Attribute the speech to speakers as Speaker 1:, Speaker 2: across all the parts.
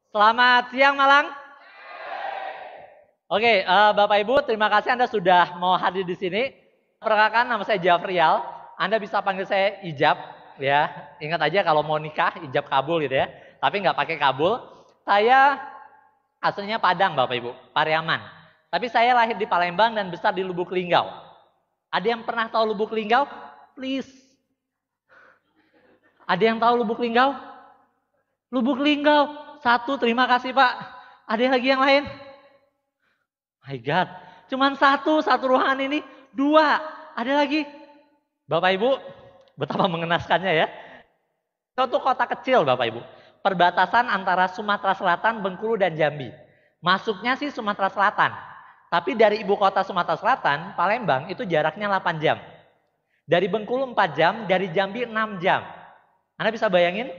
Speaker 1: Selamat siang Malang. Oke, Bapak Ibu, terima kasih Anda sudah mau hadir di sini. Perkenalkan, nama saya Jafrial. Anda bisa panggil saya Ijab, ya. Ingat aja kalau mau nikah, Ijab kabul gitu ya. Tapi nggak pakai kabul. Saya aslinya Padang, Bapak Ibu, Pariaman. Tapi saya lahir di Palembang dan besar di Lubuk Linggau. Ada yang pernah tahu Lubuk Linggau? Please. Ada yang tahu Lubuk Linggau? Lubuk Linggau. Satu, terima kasih Pak. Ada lagi yang lain? My God, cuman satu ruangan ini, dua. Ada lagi? Bapak Ibu, betapa mengenaskannya ya. Itu kota kecil Bapak Ibu. Perbatasan antara Sumatera Selatan, Bengkulu dan Jambi. Masuknya sih Sumatera Selatan. Tapi dari ibu kota Sumatera Selatan, Palembang, itu jaraknya 8 jam. Dari Bengkulu 4 jam, dari Jambi 6 jam. Anda bisa bayangin?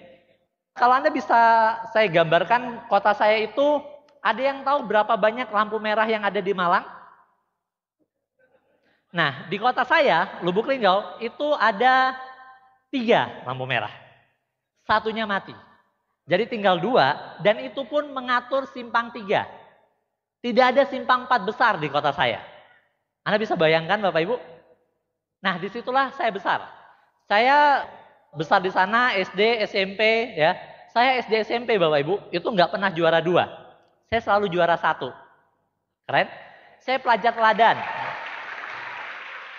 Speaker 1: Kalau Anda bisa saya gambarkan kota saya itu, ada yang tahu berapa banyak lampu merah yang ada di Malang? Nah, di kota saya, Lubuk Linggau, itu ada 3 lampu merah. Satunya mati. Jadi tinggal 2, dan itu pun mengatur simpang 3. Tidak ada simpang 4 besar di kota saya. Anda bisa bayangkan Bapak Ibu? Nah, disitulah saya besar. Saya besar di sana, SD, SMP, ya. Saya SD, SMP Bapak Ibu, itu nggak pernah juara 2. Saya selalu juara 1. Keren? Saya pelajar teladan.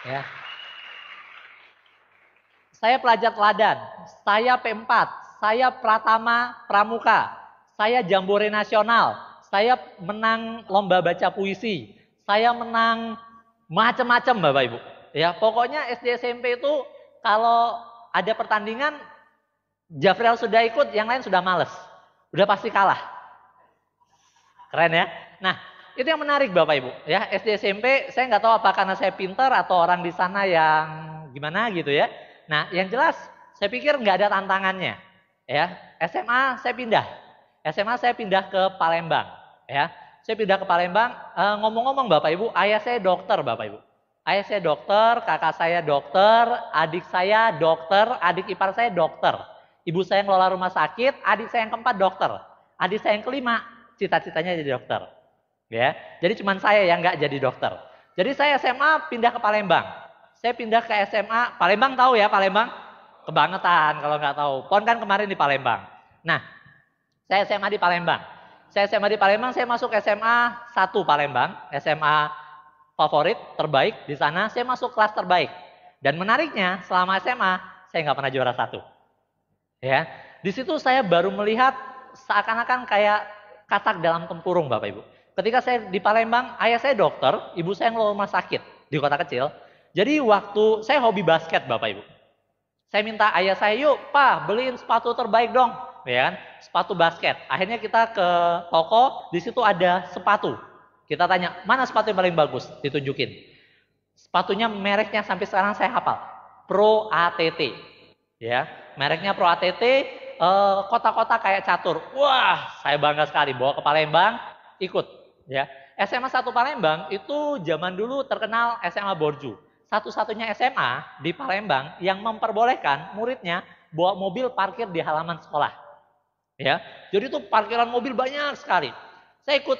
Speaker 1: Ya. Saya pelajar teladan. Saya P4. Saya Pratama Pramuka. Saya Jambore Nasional. Saya menang lomba baca puisi. Saya menang macam-macam Bapak Ibu. Ya, pokoknya SD SMP itu kalau ada pertandingan, Jafriel sudah ikut, yang lain sudah males. Udah pasti kalah. Keren ya. Nah, itu yang menarik Bapak Ibu. Ya, SD SMP saya nggak tahu apa karena saya pinter atau orang di sana yang gimana gitu ya. Nah, yang jelas saya pikir nggak ada tantangannya. Ya, SMA saya pindah. SMA saya pindah ke Palembang. Ya, saya pindah ke Palembang. Ngomong-ngomong Bapak Ibu, ayah saya dokter Bapak Ibu. Ayah saya dokter, kakak saya dokter, adik saya dokter, adik ipar saya dokter. Ibu saya ngelola rumah sakit, adik saya yang keempat dokter. Adik saya yang kelima cita-citanya jadi dokter. Ya, jadi cuman saya yang nggak jadi dokter. Jadi saya SMA pindah ke Palembang. Saya pindah ke SMA Palembang, tahu ya Palembang? Kebangetan kalau nggak tahu. PON kan kemarin di Palembang. Nah, saya SMA di Palembang. Saya SMA di Palembang, saya masuk SMA 1 Palembang, SMA favorit terbaik di sana. Saya masuk kelas terbaik. Dan menariknya selama SMA saya nggak pernah juara 1. Ya, di situ saya baru melihat seakan-akan kayak katak dalam tempurung Bapak Ibu. Ketika saya di Palembang, ayah saya dokter, ibu saya ngelola rumah sakit di kota kecil. Jadi waktu saya hobi basket Bapak Ibu. Saya minta ayah saya, yuk Pak beliin sepatu terbaik dong. Ya kan? Sepatu basket. Akhirnya kita ke toko, di situ ada sepatu. Kita tanya, mana sepatu yang paling bagus? Ditunjukin. Sepatunya mereknya sampai sekarang saya hafal. Pro ATT. Ya, mereknya Pro ATT, kota-kota kayak catur. Wah, saya bangga sekali bawa ke Palembang, ikut. Ya, SMA 1 Palembang itu zaman dulu terkenal SMA Borju. Satu-satunya SMA di Palembang yang memperbolehkan muridnya bawa mobil parkir di halaman sekolah. Ya, jadi itu parkiran mobil banyak sekali. Saya ikut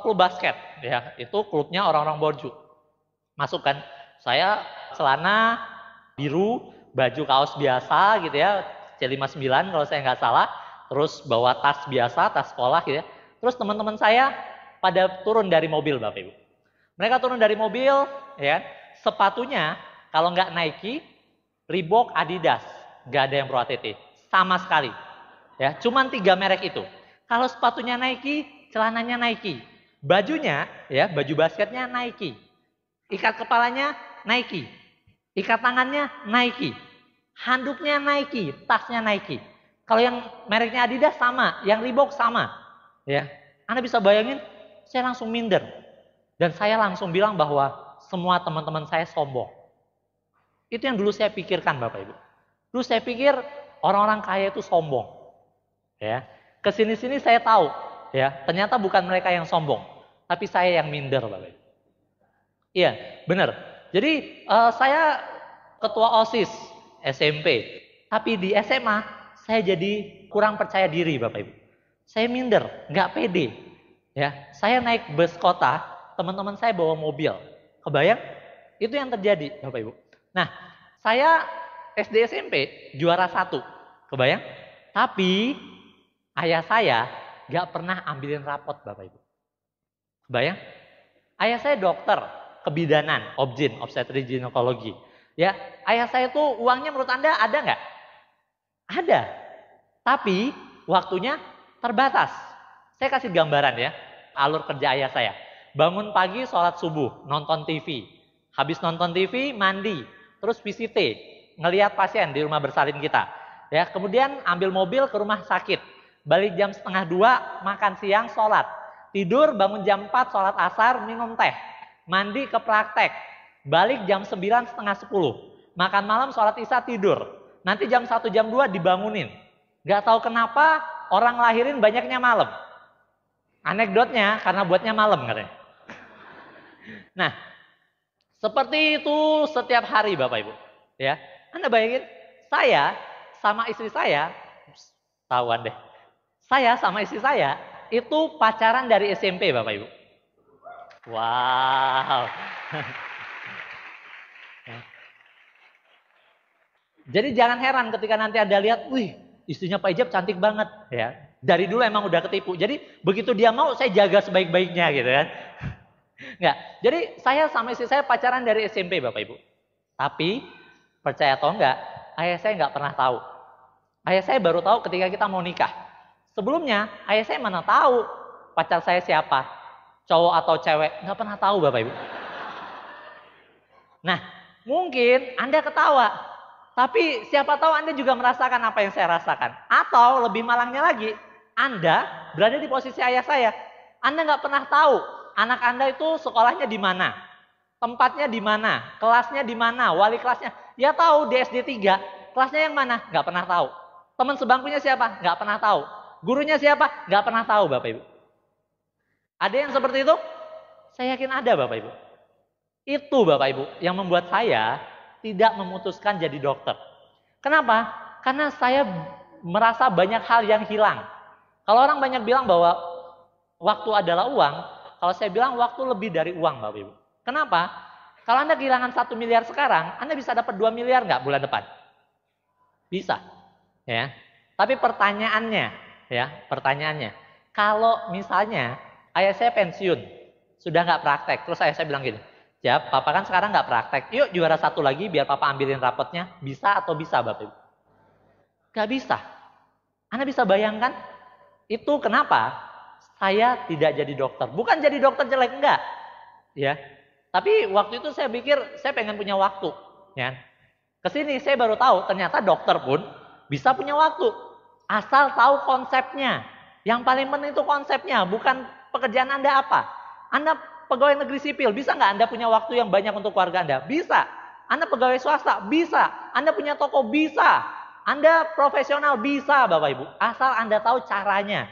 Speaker 1: klub basket, ya, itu klubnya orang-orang Borju. Masuk kan, saya celana biru, baju kaos biasa gitu ya, C59 kalau saya nggak salah, terus bawa tas biasa, tas sekolah gitu ya. Terus teman-teman saya pada turun dari mobil Bapak Ibu. Mereka turun dari mobil, ya, sepatunya kalau nggak Nike, Reebok, Adidas, nggak ada yang Pro ATT, sama sekali. Ya, cuman 3 merek itu. Kalau sepatunya Nike, celananya Nike, bajunya, ya, baju basketnya Nike, ikat kepalanya Nike, ikat tangannya Nike, handuknya Nike, tasnya Nike. Kalau yang mereknya Adidas sama, yang Reebok sama. Ya, Anda bisa bayangin, saya langsung minder. Dan saya langsung bilang bahwa semua teman-teman saya sombong. Itu yang dulu saya pikirkan Bapak Ibu. Dulu saya pikir orang-orang kaya itu sombong. Ya, kesini-sini saya tahu, ya, ternyata bukan mereka yang sombong, tapi saya yang minder Bapak Ibu. Iya, benar. Jadi saya ketua OSIS SMP, tapi di SMA saya jadi kurang percaya diri Bapak Ibu. Saya minder, nggak pede. Ya, saya naik bus kota, teman-teman saya bawa mobil. Kebayang? Itu yang terjadi, Bapak Ibu. Nah, saya SD SMP juara 1. Kebayang? Tapi ayah saya nggak pernah ambilin rapot, Bapak Ibu. Kebayang? Ayah saya dokter, kebidanan, obgyn, obstetri ginekologi. Ya, ayah saya tuh uangnya menurut Anda ada nggak? Ada. Tapi waktunya terbatas. Saya kasih gambaran ya, alur kerja ayah saya. Bangun pagi, sholat subuh, nonton TV. Habis nonton TV, mandi, terus VCT, ngelihat pasien di rumah bersalin kita. Ya, kemudian ambil mobil ke rumah sakit. Balik jam 1:30, makan siang, sholat. Tidur, bangun jam 4, sholat asar, minum teh. Mandi ke praktek. Balik jam 9, setengah 10. Makan malam, sholat isya, tidur. Nanti jam 1, jam 2 dibangunin. Gak tahu kenapa orang lahirin banyaknya malam. Anekdotnya karena buatnya malam katanya. Nah, seperti itu setiap hari Bapak Ibu. Ya, Anda bayangin, saya sama istri saya, tahuan deh. Saya sama istri saya itu pacaran dari SMP Bapak Ibu. Wow. Jadi jangan heran ketika nanti Anda lihat, wih, istrinya Pak Ijab cantik banget, ya. Dari dulu emang udah ketipu. Jadi begitu dia mau, saya jaga sebaik-baiknya gitu kan. Enggak. Jadi saya sama istri saya pacaran dari SMP Bapak Ibu. Tapi percaya atau enggak, ayah saya enggak pernah tahu. Ayah saya baru tahu ketika kita mau nikah. Sebelumnya ayah saya mana tahu pacar saya siapa, cowok atau cewek, enggak pernah tahu Bapak Ibu. Nah, mungkin Anda ketawa, tapi siapa tahu Anda juga merasakan apa yang saya rasakan. Atau lebih malangnya lagi, Anda berada di posisi ayah saya. Anda nggak pernah tahu anak Anda itu sekolahnya di mana, tempatnya di mana, kelasnya di mana, wali kelasnya. Ya tahu di SD 3, kelasnya yang mana? Nggak pernah tahu. Teman sebangkunya siapa? Nggak pernah tahu. Gurunya siapa? Nggak pernah tahu Bapak Ibu. Ada yang seperti itu? Saya yakin ada Bapak Ibu. Itu Bapak Ibu yang membuat saya tidak memutuskan jadi dokter. Kenapa? Karena saya merasa banyak hal yang hilang. Kalau orang banyak bilang bahwa waktu adalah uang, kalau saya bilang waktu lebih dari uang Bapak Ibu. Kenapa? Kalau Anda kehilangan 1 miliar sekarang, Anda bisa dapat 2 miliar nggak bulan depan? Bisa. Ya. Tapi pertanyaannya, kalau misalnya ayah saya pensiun, sudah nggak praktek, terus ayah saya bilang gini, Jab, papa kan sekarang nggak praktek. Yuk juara 1 lagi biar papa ambilin rapotnya. Bisa atau bisa Bapak Ibu? Gak bisa. Anda bisa bayangkan? Itu kenapa saya tidak jadi dokter. Bukan jadi dokter jelek, enggak. Ya. Tapi waktu itu saya pikir saya pengen punya waktu. Ya. Kesini saya baru tahu ternyata dokter pun bisa punya waktu. Asal tahu konsepnya. Yang paling penting itu konsepnya, bukan pekerjaan Anda apa. Anda pegawai negeri sipil, bisa nggak Anda punya waktu yang banyak untuk keluarga Anda? Bisa. Anda pegawai swasta? Bisa. Anda punya toko? Bisa. Anda profesional? Bisa Bapak Ibu. Asal Anda tahu caranya.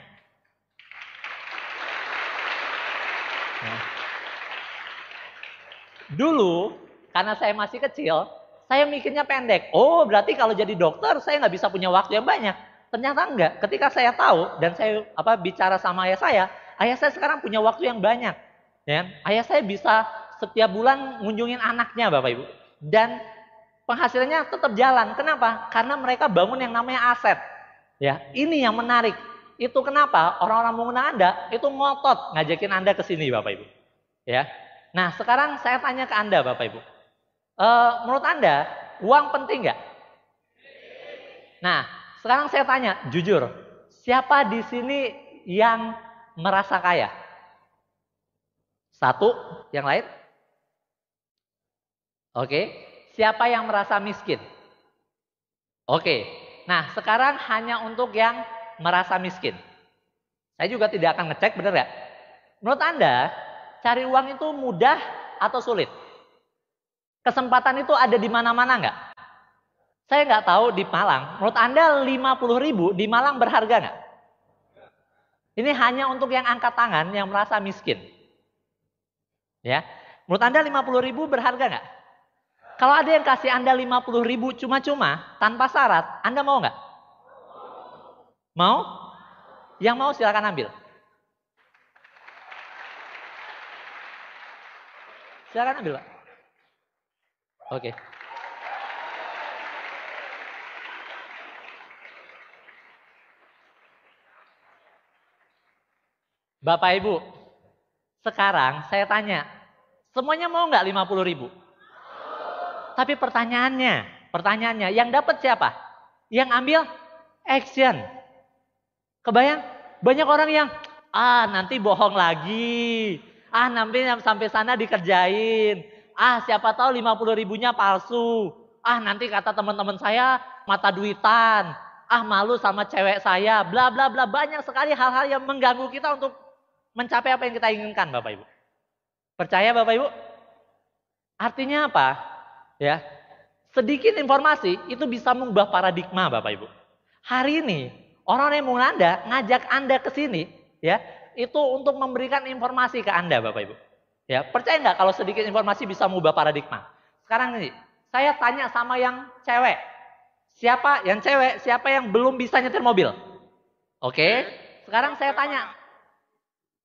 Speaker 1: Dulu, karena saya masih kecil, saya mikirnya pendek. Oh, berarti kalau jadi dokter, saya nggak bisa punya waktu yang banyak. Ternyata enggak. Ketika saya tahu, dan saya bicara sama ayah saya sekarang punya waktu yang banyak. Ya, ayah saya bisa setiap bulan ngunjungin anaknya Bapak Ibu. Dan penghasilannya tetap jalan. Kenapa? Karena mereka bangun yang namanya aset. Ya, ini yang menarik. Itu kenapa orang-orang pengguna Anda itu ngotot ngajakin Anda ke sini Bapak Ibu. Ya. Nah, sekarang saya tanya ke Anda Bapak Ibu. Menurut Anda, uang penting nggak? Nah, sekarang saya tanya, jujur, siapa di sini yang merasa kaya? Satu, yang lain? Oke, siapa yang merasa miskin? Oke, nah sekarang hanya untuk yang merasa miskin. Saya juga tidak akan ngecek, benar nggak? Menurut Anda, cari uang itu mudah atau sulit? Kesempatan itu ada di mana-mana nggak? Saya nggak tahu di Malang, menurut Anda 50.000 di Malang berharga nggak? Ini hanya untuk yang angkat tangan, yang merasa miskin. Ya, menurut Anda 50.000 berharga nggak? Kalau ada yang kasih Anda 50.000 cuma-cuma tanpa syarat, Anda mau nggak? Mau? Yang mau silakan ambil. Silakan ambil, Pak. Oke. Bapak Ibu, sekarang saya tanya, semuanya mau nggak 50.000? Tapi pertanyaannya, yang dapat siapa? Yang ambil action. Kebayang? Banyak orang yang, nanti bohong lagi. Nanti sampai sana dikerjain. Siapa tahu 50.000-nya palsu. Nanti kata teman-teman saya mata duitan. Malu sama cewek saya. Bla bla bla. Banyak sekali hal-hal yang mengganggu kita untuk mencapai apa yang kita inginkan, Bapak Ibu. Percaya Bapak Ibu? Artinya apa? Ya, sedikit informasi itu bisa mengubah paradigma, Bapak Ibu. Hari ini orang yang mau ngajak Anda ke sini, ya, itu untuk memberikan informasi ke Anda, Bapak Ibu. Ya, percaya nggak kalau sedikit informasi bisa mengubah paradigma? Sekarang ini, saya tanya sama yang cewek. Siapa yang cewek? Siapa yang belum bisa nyetir mobil? Oke. Sekarang saya tanya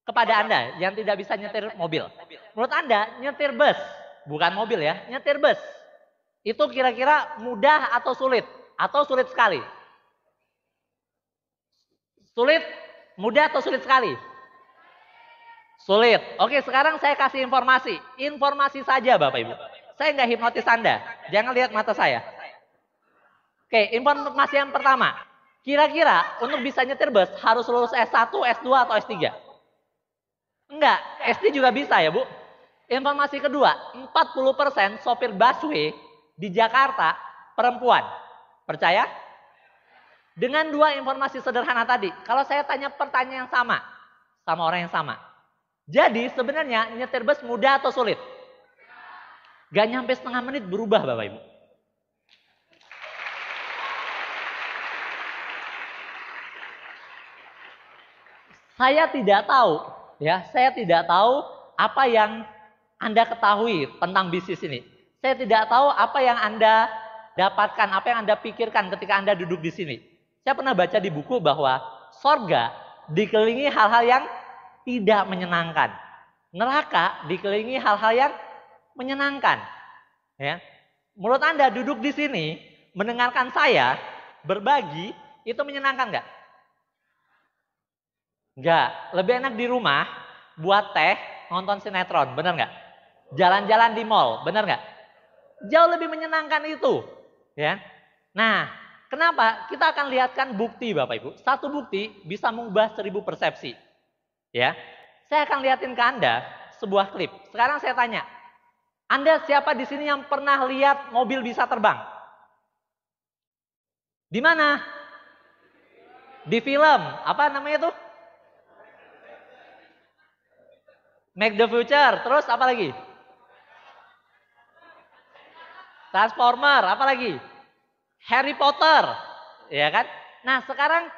Speaker 1: kepada Anda yang tidak bisa nyetir mobil. Menurut Anda, nyetir bus, bukan mobil ya, nyetir bus. Itu kira-kira mudah atau sulit? Atau sulit sekali? Sulit? Mudah atau sulit sekali? Sulit. Oke, sekarang saya kasih informasi. Informasi saja Bapak Ibu. Saya nggak hipnotis Anda. Jangan lihat mata saya. Oke, informasi yang pertama. Kira-kira untuk bisa nyetir bus harus lulus S1, S2, atau S3? Enggak, SD juga bisa ya Bu. Informasi kedua, 40% sopir busway di Jakarta perempuan. Percaya? Dengan dua informasi sederhana tadi, kalau saya tanya pertanyaan yang sama orang yang sama. Jadi sebenarnya nyetir bus mudah atau sulit? Gak nyampe setengah menit berubah Bapak Ibu. Saya tidak tahu apa yang Anda ketahui tentang bisnis ini. Saya tidak tahu apa yang Anda dapatkan, apa yang Anda pikirkan ketika Anda duduk di sini. Saya pernah baca di buku bahwa sorga dikelilingi hal-hal yang tidak menyenangkan. Neraka dikelilingi hal-hal yang menyenangkan. Ya. Menurut Anda duduk di sini, mendengarkan saya berbagi, itu menyenangkan nggak? Nggak. Lebih enak di rumah, buat teh, nonton sinetron, benar nggak? Jalan-jalan di mall, benar nggak? Jauh lebih menyenangkan itu. Ya. Nah, kenapa? Kita akan lihatkan bukti Bapak Ibu. Satu bukti bisa mengubah 1000 persepsi. Ya, saya akan lihatin ke Anda sebuah klip. Sekarang saya tanya, Anda siapa di sini yang pernah lihat mobil bisa terbang? Di mana? Di film. Apa namanya tuh? Make the Future. Terus apa lagi? Transformer. Apa lagi? Harry Potter. Ya kan? Nah sekarang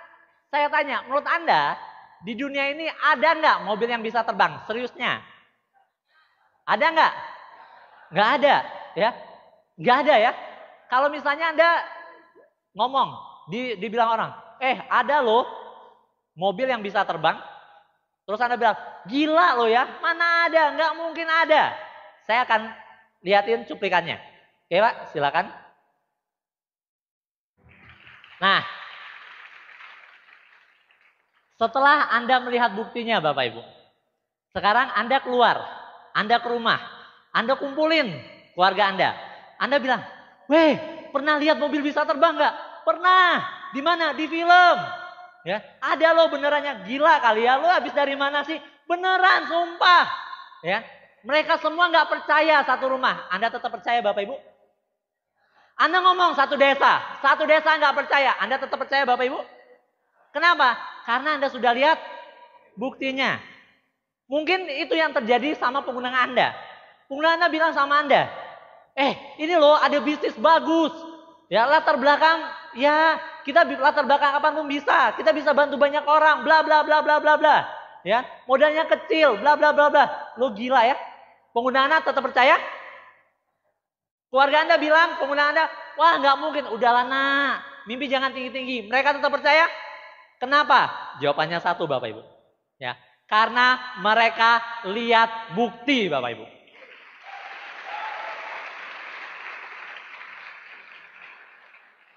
Speaker 1: saya tanya, menurut Anda di dunia ini ada nggak mobil yang bisa terbang? Seriusnya? Ada nggak? Nggak ada, ya? Nggak ada ya? Kalau misalnya Anda ngomong, dibilang orang, ada loh mobil yang bisa terbang. Terus Anda bilang, gila loh ya, mana ada? Nggak mungkin ada. Saya akan liatin cuplikannya. Oke Pak, silakan. Nah, setelah Anda melihat buktinya Bapak Ibu, sekarang Anda keluar, Anda ke rumah, Anda kumpulin keluarga Anda. Anda bilang, weh, pernah lihat mobil bisa terbang nggak? Pernah. Di mana? Di film. Ya, ada loh benerannya. Gila kali ya, lo habis dari mana sih? Beneran, sumpah. Ya, mereka semua nggak percaya satu rumah. Anda tetap percaya Bapak Ibu? Anda ngomong satu desa nggak percaya. Anda tetap percaya Bapak Ibu? Kenapa? Karena Anda sudah lihat buktinya. Mungkin itu yang terjadi sama pengguna Anda. Pengguna Anda bilang sama Anda, ini loh ada bisnis bagus. Ya latar belakang, ya kita latar belakang apapun bisa. Kita bisa bantu banyak orang, bla bla bla bla bla bla. Ya, modalnya kecil, bla bla bla bla. Lo gila ya? Pengguna Anda tetap percaya? Keluarga Anda bilang, pengguna Anda, wah nggak mungkin. Udahlah nak, mimpi jangan tinggi-tinggi. Mereka tetap percaya? Kenapa? Jawabannya satu Bapak Ibu. Ya, karena mereka lihat bukti Bapak Ibu.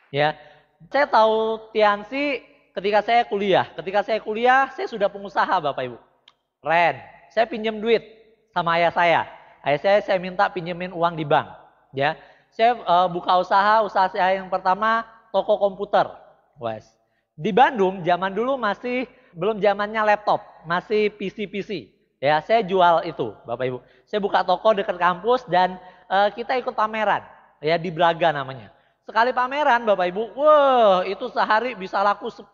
Speaker 1: Ya, saya tahu Tiansi ketika saya kuliah. Ketika saya kuliah, saya sudah pengusaha Bapak Ibu. Keren. Saya pinjam duit sama ayah saya. Ayah saya minta pinjemin uang di bank. Ya, saya buka usaha saya yang pertama toko komputer. Wes. Di Bandung zaman dulu masih belum zamannya laptop, masih PC-PC. Ya, saya jual itu, Bapak Ibu. Saya buka toko dekat kampus dan kita ikut pameran. Ya, di Braga namanya. Sekali pameran Bapak Ibu, wah itu sehari bisa laku 10,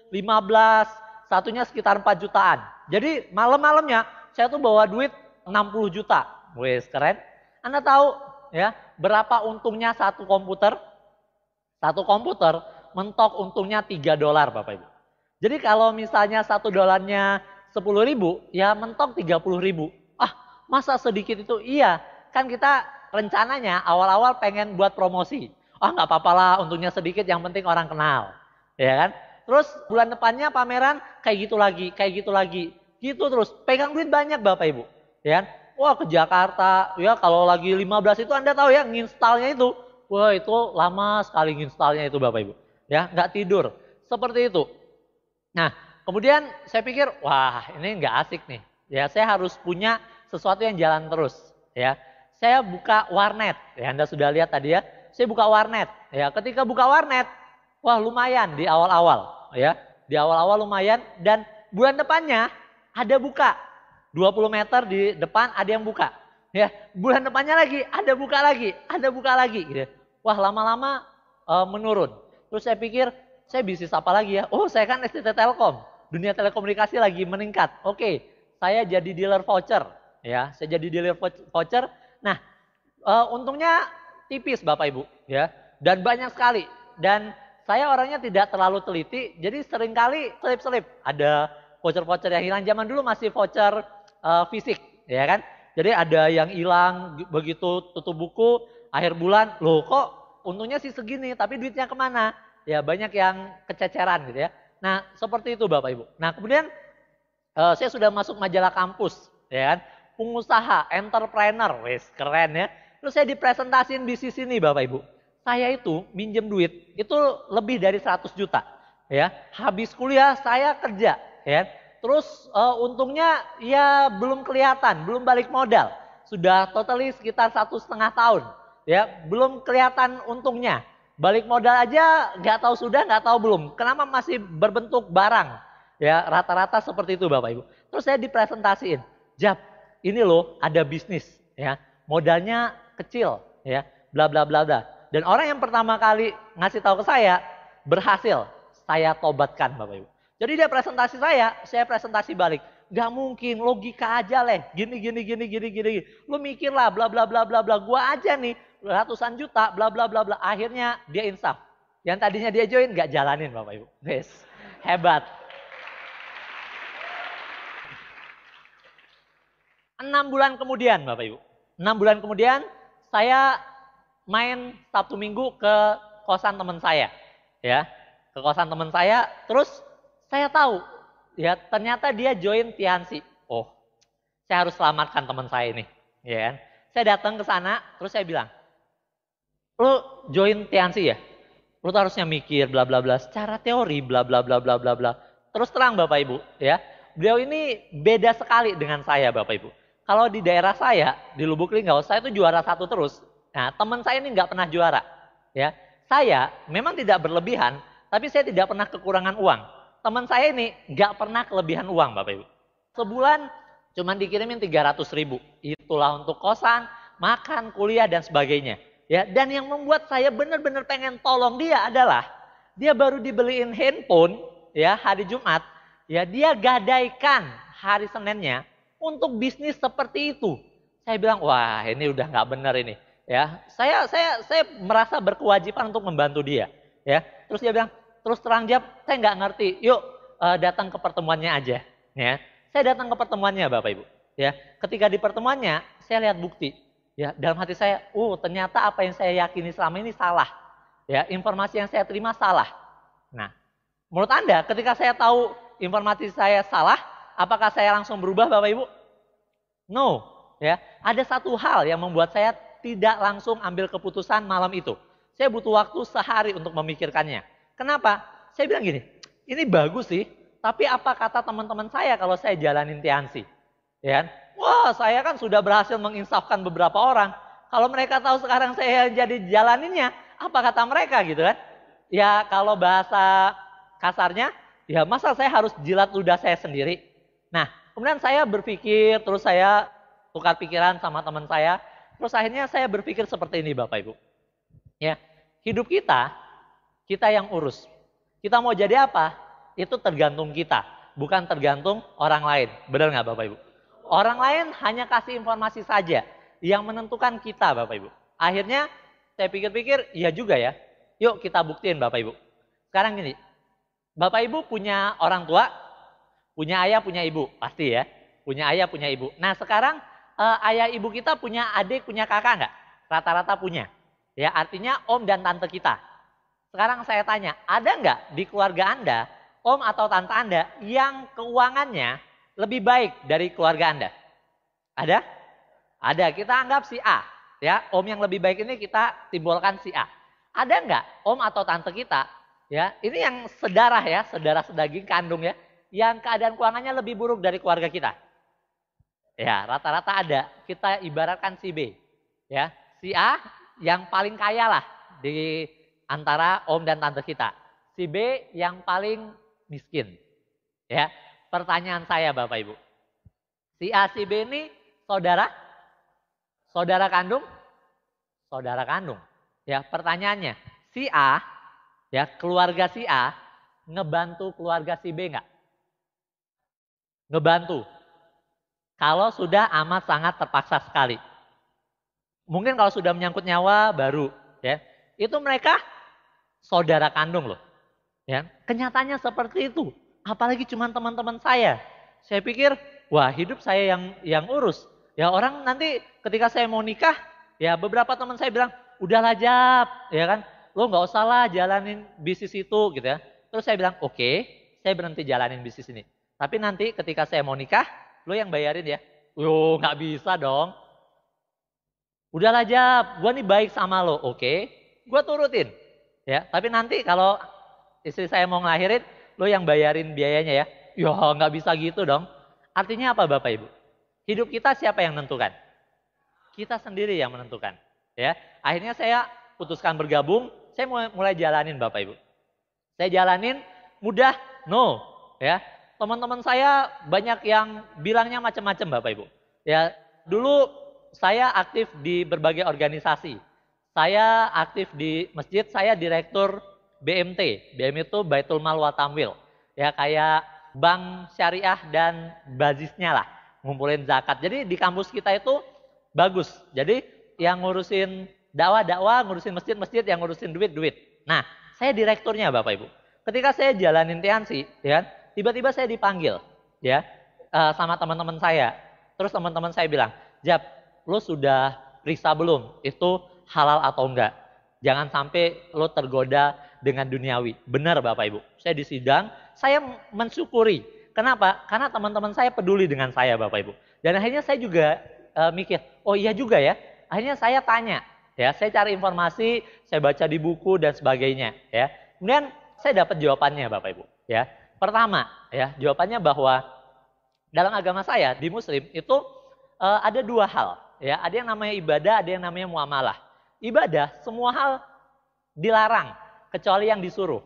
Speaker 1: 15, satunya sekitar 4 jutaan. Jadi malam-malamnya saya tuh bawa duit 60 juta. Wes keren. Anda tahu ya berapa untungnya satu komputer? Satu komputer mentok untungnya 3 dolar Bapak Ibu. Jadi kalau misalnya 1 dolarnya 10.000 ya mentok 30.000. Ah masa sedikit itu? Iya kan kita rencananya awal-awal pengen buat promosi. Oh nggak apa-apa lah untungnya sedikit yang penting orang kenal. Ya kan? Terus bulan depannya pameran kayak gitu lagi, kayak gitu lagi. Gitu terus pegang duit banyak Bapak Ibu. Ya kan? Wah ke Jakarta ya kalau lagi 15 itu Anda tahu ya nginstalnya itu. Wah itu lama sekali nginstalnya itu Bapak Ibu. Ya nggak tidur. Seperti itu. Nah kemudian saya pikir wah ini nggak asik nih. Ya saya harus punya sesuatu yang jalan terus. Ya saya buka warnet. Ya Anda sudah lihat tadi ya. Saya buka warnet. Ya, ketika buka warnet, wah lumayan di awal-awal, ya. Di awal-awal lumayan dan bulan depannya ada buka. 20 meter di depan ada yang buka. Ya, bulan depannya lagi ada buka lagi, ada buka lagi gitu. Wah, lama-lama menurun. Terus saya pikir, saya bisnis apa lagi ya? Oh, saya kan STT Telkom. Dunia telekomunikasi lagi meningkat. Oke, saya jadi dealer voucher, ya. Saya jadi dealer voucher. Nah, untungnya tipis Bapak Ibu ya dan banyak sekali dan saya orangnya tidak terlalu teliti jadi seringkali selip-selip ada voucher-voucher yang hilang zaman dulu masih voucher fisik ya kan jadi ada yang hilang begitu tutup buku akhir bulan loh kok untungnya sih segini tapi duitnya kemana ya banyak yang kececeran gitu ya nah seperti itu Bapak Ibu nah kemudian saya sudah masuk majalah kampus ya kan pengusaha entrepreneur wes keren ya terus saya dipresentasiin bisnis ini Bapak Ibu. Saya itu minjem duit itu lebih dari 100 juta. Ya, habis kuliah saya kerja, ya. Terus untungnya ya belum kelihatan, belum balik modal. Sudah totally sekitar 1,5 tahun. Ya, belum kelihatan untungnya. Balik modal aja nggak tahu sudah, nggak tahu belum. Kenapa masih berbentuk barang? Ya, rata-rata seperti itu Bapak Ibu. Terus saya dipresentasiin, Jap, ini loh ada bisnis, ya. Modalnya kecil ya bla bla bla bla dan orang yang pertama kali ngasih tahu ke saya berhasil saya tobatkan Bapak Ibu jadi dia presentasi saya presentasi balik nggak mungkin logika aja leh gini lu mikir lah bla bla bla bla bla gua aja nih ratusan juta bla bla bla bla akhirnya dia insaf yang tadinya dia join nggak jalanin Bapak Ibu yes hebat 6 bulan kemudian Bapak Ibu 6 bulan kemudian saya main Sabtu Minggu ke kosan teman saya, ya, ke kosan teman saya. Terus saya tahu, ya ternyata dia join Tiansi. Oh, saya harus selamatkan teman saya ini, ya kan? Saya datang ke sana, terus saya bilang, lu join Tiansi ya? Lu tuh harusnya mikir bla bla bla, secara teori bla bla bla bla bla bla. Terus terang Bapak Ibu, ya, beliau ini beda sekali dengan saya Bapak Ibu. Kalau di daerah saya, di Lubuk Linggau, saya tuh juara 1 terus. Nah, teman saya ini nggak pernah juara. Ya, saya memang tidak berlebihan, tapi saya tidak pernah kekurangan uang. Teman saya ini nggak pernah kelebihan uang, Bapak Ibu. Sebulan cuma dikirimin 300.000. Itulah untuk kosan, makan, kuliah dan sebagainya. Ya, dan yang membuat saya benar-benar pengen tolong dia adalah dia baru dibeliin handphone, ya hari Jumat, ya dia gadaikan hari Seninnya untuk bisnis seperti itu. Saya bilang, wah ini udah nggak benar ini. Ya, saya merasa berkewajiban untuk membantu dia. Ya, terus dia bilang, terus terang jawab, saya nggak ngerti. Yuk datang ke pertemuannya aja. Ya, saya datang ke pertemuannya Bapak Ibu. Ya, ketika di pertemuannya saya lihat bukti. Ya, dalam hati saya, ternyata apa yang saya yakini selama ini salah. Ya, informasi yang saya terima salah. Nah, Menurut Anda, ketika saya tahu informasi saya salah, apakah saya langsung berubah, Bapak Ibu? No, ya. Ada satu hal yang membuat saya tidak langsung ambil keputusan malam itu. Saya butuh waktu sehari untuk memikirkannya. Kenapa? Saya bilang gini, ini bagus sih, tapi apa kata teman-teman saya kalau saya jalanin Tiansi? Ya kan? Wah, saya kan sudah berhasil menginsafkan beberapa orang. Kalau mereka tahu sekarang saya jadi jalaninnya, apa kata mereka gitu kan? Ya kalau bahasa kasarnya, ya masa saya harus jilat ludah saya sendiri. Nah, kemudian saya berpikir, terus saya tukar pikiran sama teman saya. Terus akhirnya saya berpikir seperti ini Bapak Ibu. Ya, hidup kita yang urus. Kita mau jadi apa? Itu tergantung kita, bukan tergantung orang lain. Benar nggak Bapak Ibu? Orang lain hanya kasih informasi saja. Yang menentukan kita Bapak Ibu. Akhirnya saya pikir-pikir, iya juga ya. Yuk kita buktiin Bapak Ibu. Sekarang gini, Bapak Ibu punya orang tua, punya ayah, punya ibu. Pasti ya, punya ayah, punya ibu. Nah sekarang ayah ibu kita punya adik, punya kakak nggak? Rata-rata punya. Ya artinya om dan tante kita. Sekarang saya tanya, ada nggak di keluarga Anda, om atau tante Anda yang keuangannya lebih baik dari keluarga Anda? Ada? Ada, kita anggap si A. Ya, om yang lebih baik ini kita timbulkan si A. Ada nggak om atau tante kita, ya ini yang sedarah ya, saudara sedaging kandung ya, yang keadaan keuangannya lebih buruk dari keluarga kita? Ya, rata-rata ada. Kita ibaratkan si B. Ya, si A yang paling kaya lah di antara om dan tante kita. Si B yang paling miskin. Ya, pertanyaan saya Bapak Ibu. Si A, si B ini saudara? Saudara kandung? Saudara kandung. Ya, pertanyaannya, si A, ya keluarga si A ngebantu keluarga si B enggak? Ngebantu. Kalau sudah amat sangat terpaksa sekali. Mungkin kalau sudah menyangkut nyawa baru, ya. Itu mereka saudara kandung loh. Ya, kenyataannya seperti itu. Apalagi cuma teman-teman saya. Saya pikir, wah hidup saya yang urus. Ya orang nanti ketika saya mau nikah, ya beberapa teman saya bilang, udahlah Jap, ya kan, lo nggak usah lah jalanin bisnis itu gitu ya. Terus saya bilang, oke, saya berhenti jalanin bisnis ini. Tapi nanti ketika saya mau nikah, lo yang bayarin ya. Yo nggak bisa dong. Udahlah Jap, gue nih baik sama lo, oke, gue turutin. Ya, tapi nanti kalau istri saya mau ngelahirin, lo yang bayarin biayanya ya. Ya nggak bisa gitu dong. Artinya apa Bapak Ibu? Hidup kita siapa yang menentukan? Kita sendiri yang menentukan. Ya, akhirnya saya putuskan bergabung. Saya mulai jalanin Bapak Ibu. Saya jalanin mudah, no. Ya, teman-teman saya banyak yang bilangnya macam-macam Bapak Ibu. Ya, dulu saya aktif di berbagai organisasi. Saya aktif di masjid. Saya direktur BMT. BM itu Baitul Mal wa Tamwil. Ya, kayak bank syariah dan bazisnya lah. Ngumpulin zakat. Jadi di kampus kita itu bagus. Jadi yang ngurusin dakwah, ngurusin masjid, yang ngurusin duit. Nah, saya direkturnya Bapak Ibu. Ketika saya jalanin Tiansi, ya, tiba-tiba saya dipanggil, ya, sama teman-teman saya. Terus teman-teman saya bilang, Jap, lo sudah periksa belum? Itu halal atau enggak? Jangan sampai lo tergoda dengan duniawi. Benar Bapak Ibu. Saya di sidang, saya mensyukuri. Kenapa? Karena teman-teman saya peduli dengan saya Bapak Ibu. Dan akhirnya saya juga mikir, oh iya juga ya. Akhirnya saya tanya, ya, saya cari informasi, saya baca di buku dan sebagainya, ya. Kemudian saya dapat jawabannya Bapak Ibu, ya. Pertama, ya, jawabannya bahwa dalam agama saya di Muslim itu ada dua hal, ya. Ada yang namanya ibadah, ada yang namanya muamalah. Ibadah semua hal dilarang kecuali yang disuruh.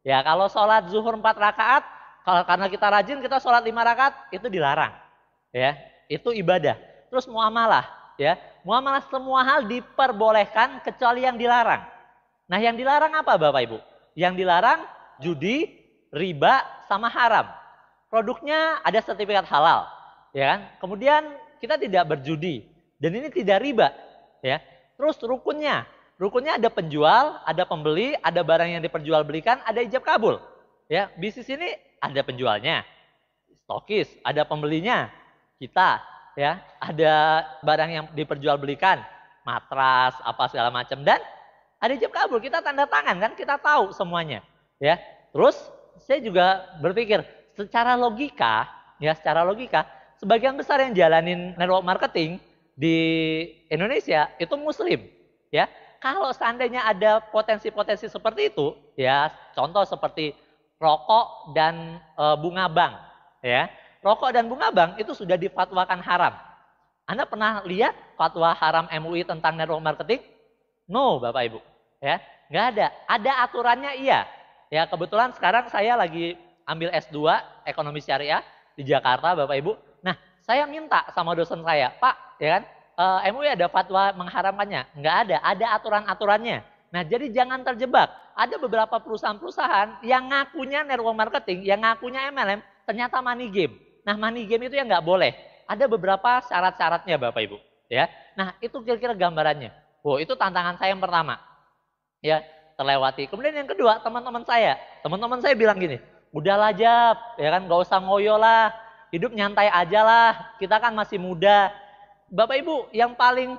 Speaker 1: Ya, kalau sholat zuhur 4 rakaat, kalau karena kita rajin kita sholat 5 rakaat itu dilarang, ya. Itu ibadah. Terus muamalah, ya. Muamalah semua hal diperbolehkan kecuali yang dilarang. Nah, yang dilarang apa Bapak Ibu? Yang dilarang judi, riba, sama haram. Produknya ada sertifikat halal, ya kan? Kemudian kita tidak berjudi dan ini tidak riba, ya. Terus rukunnya ada penjual, ada pembeli, ada barang yang diperjualbelikan, ada ijab kabul. Ya, bisnis ini ada penjualnya, stokis, ada pembelinya, kita, ya, ada barang yang diperjualbelikan, matras, apa segala macam, dan ada ijab kabul, kita tanda tangan kan, kita tahu semuanya, ya. Terus saya juga berpikir secara logika, ya secara logika, sebagian besar yang jalanin network marketing di Indonesia itu muslim, ya. Kalau seandainya ada potensi-potensi seperti itu, ya contoh seperti rokok dan bunga bank, ya. Rokok dan bunga bank itu sudah difatwakan haram. Anda pernah lihat fatwa haram MUI tentang network marketing? No, Bapak Ibu, ya. Nggak ada. Ada aturannya iya. Ya, kebetulan sekarang saya lagi ambil S2 Ekonomi Syariah di Jakarta, Bapak Ibu. Nah, saya minta sama dosen saya, Pak, ya kan, MUI ada fatwa mengharamkannya? Nggak ada aturan-aturannya. Nah, jadi jangan terjebak. Ada beberapa perusahaan-perusahaan yang ngakunya network marketing, yang ngakunya MLM, ternyata money game. Nah, money game itu yang nggak boleh. Ada beberapa syarat-syaratnya, Bapak Ibu. Ya, nah itu kira-kira gambarannya. Oh, itu tantangan saya yang pertama. Ya, terlewati. Kemudian yang kedua, teman-teman saya bilang gini, udahlah Jab, ya kan, nggak usah ngoyo lah, hidup nyantai aja lah, kita kan masih muda. Bapak Ibu, yang paling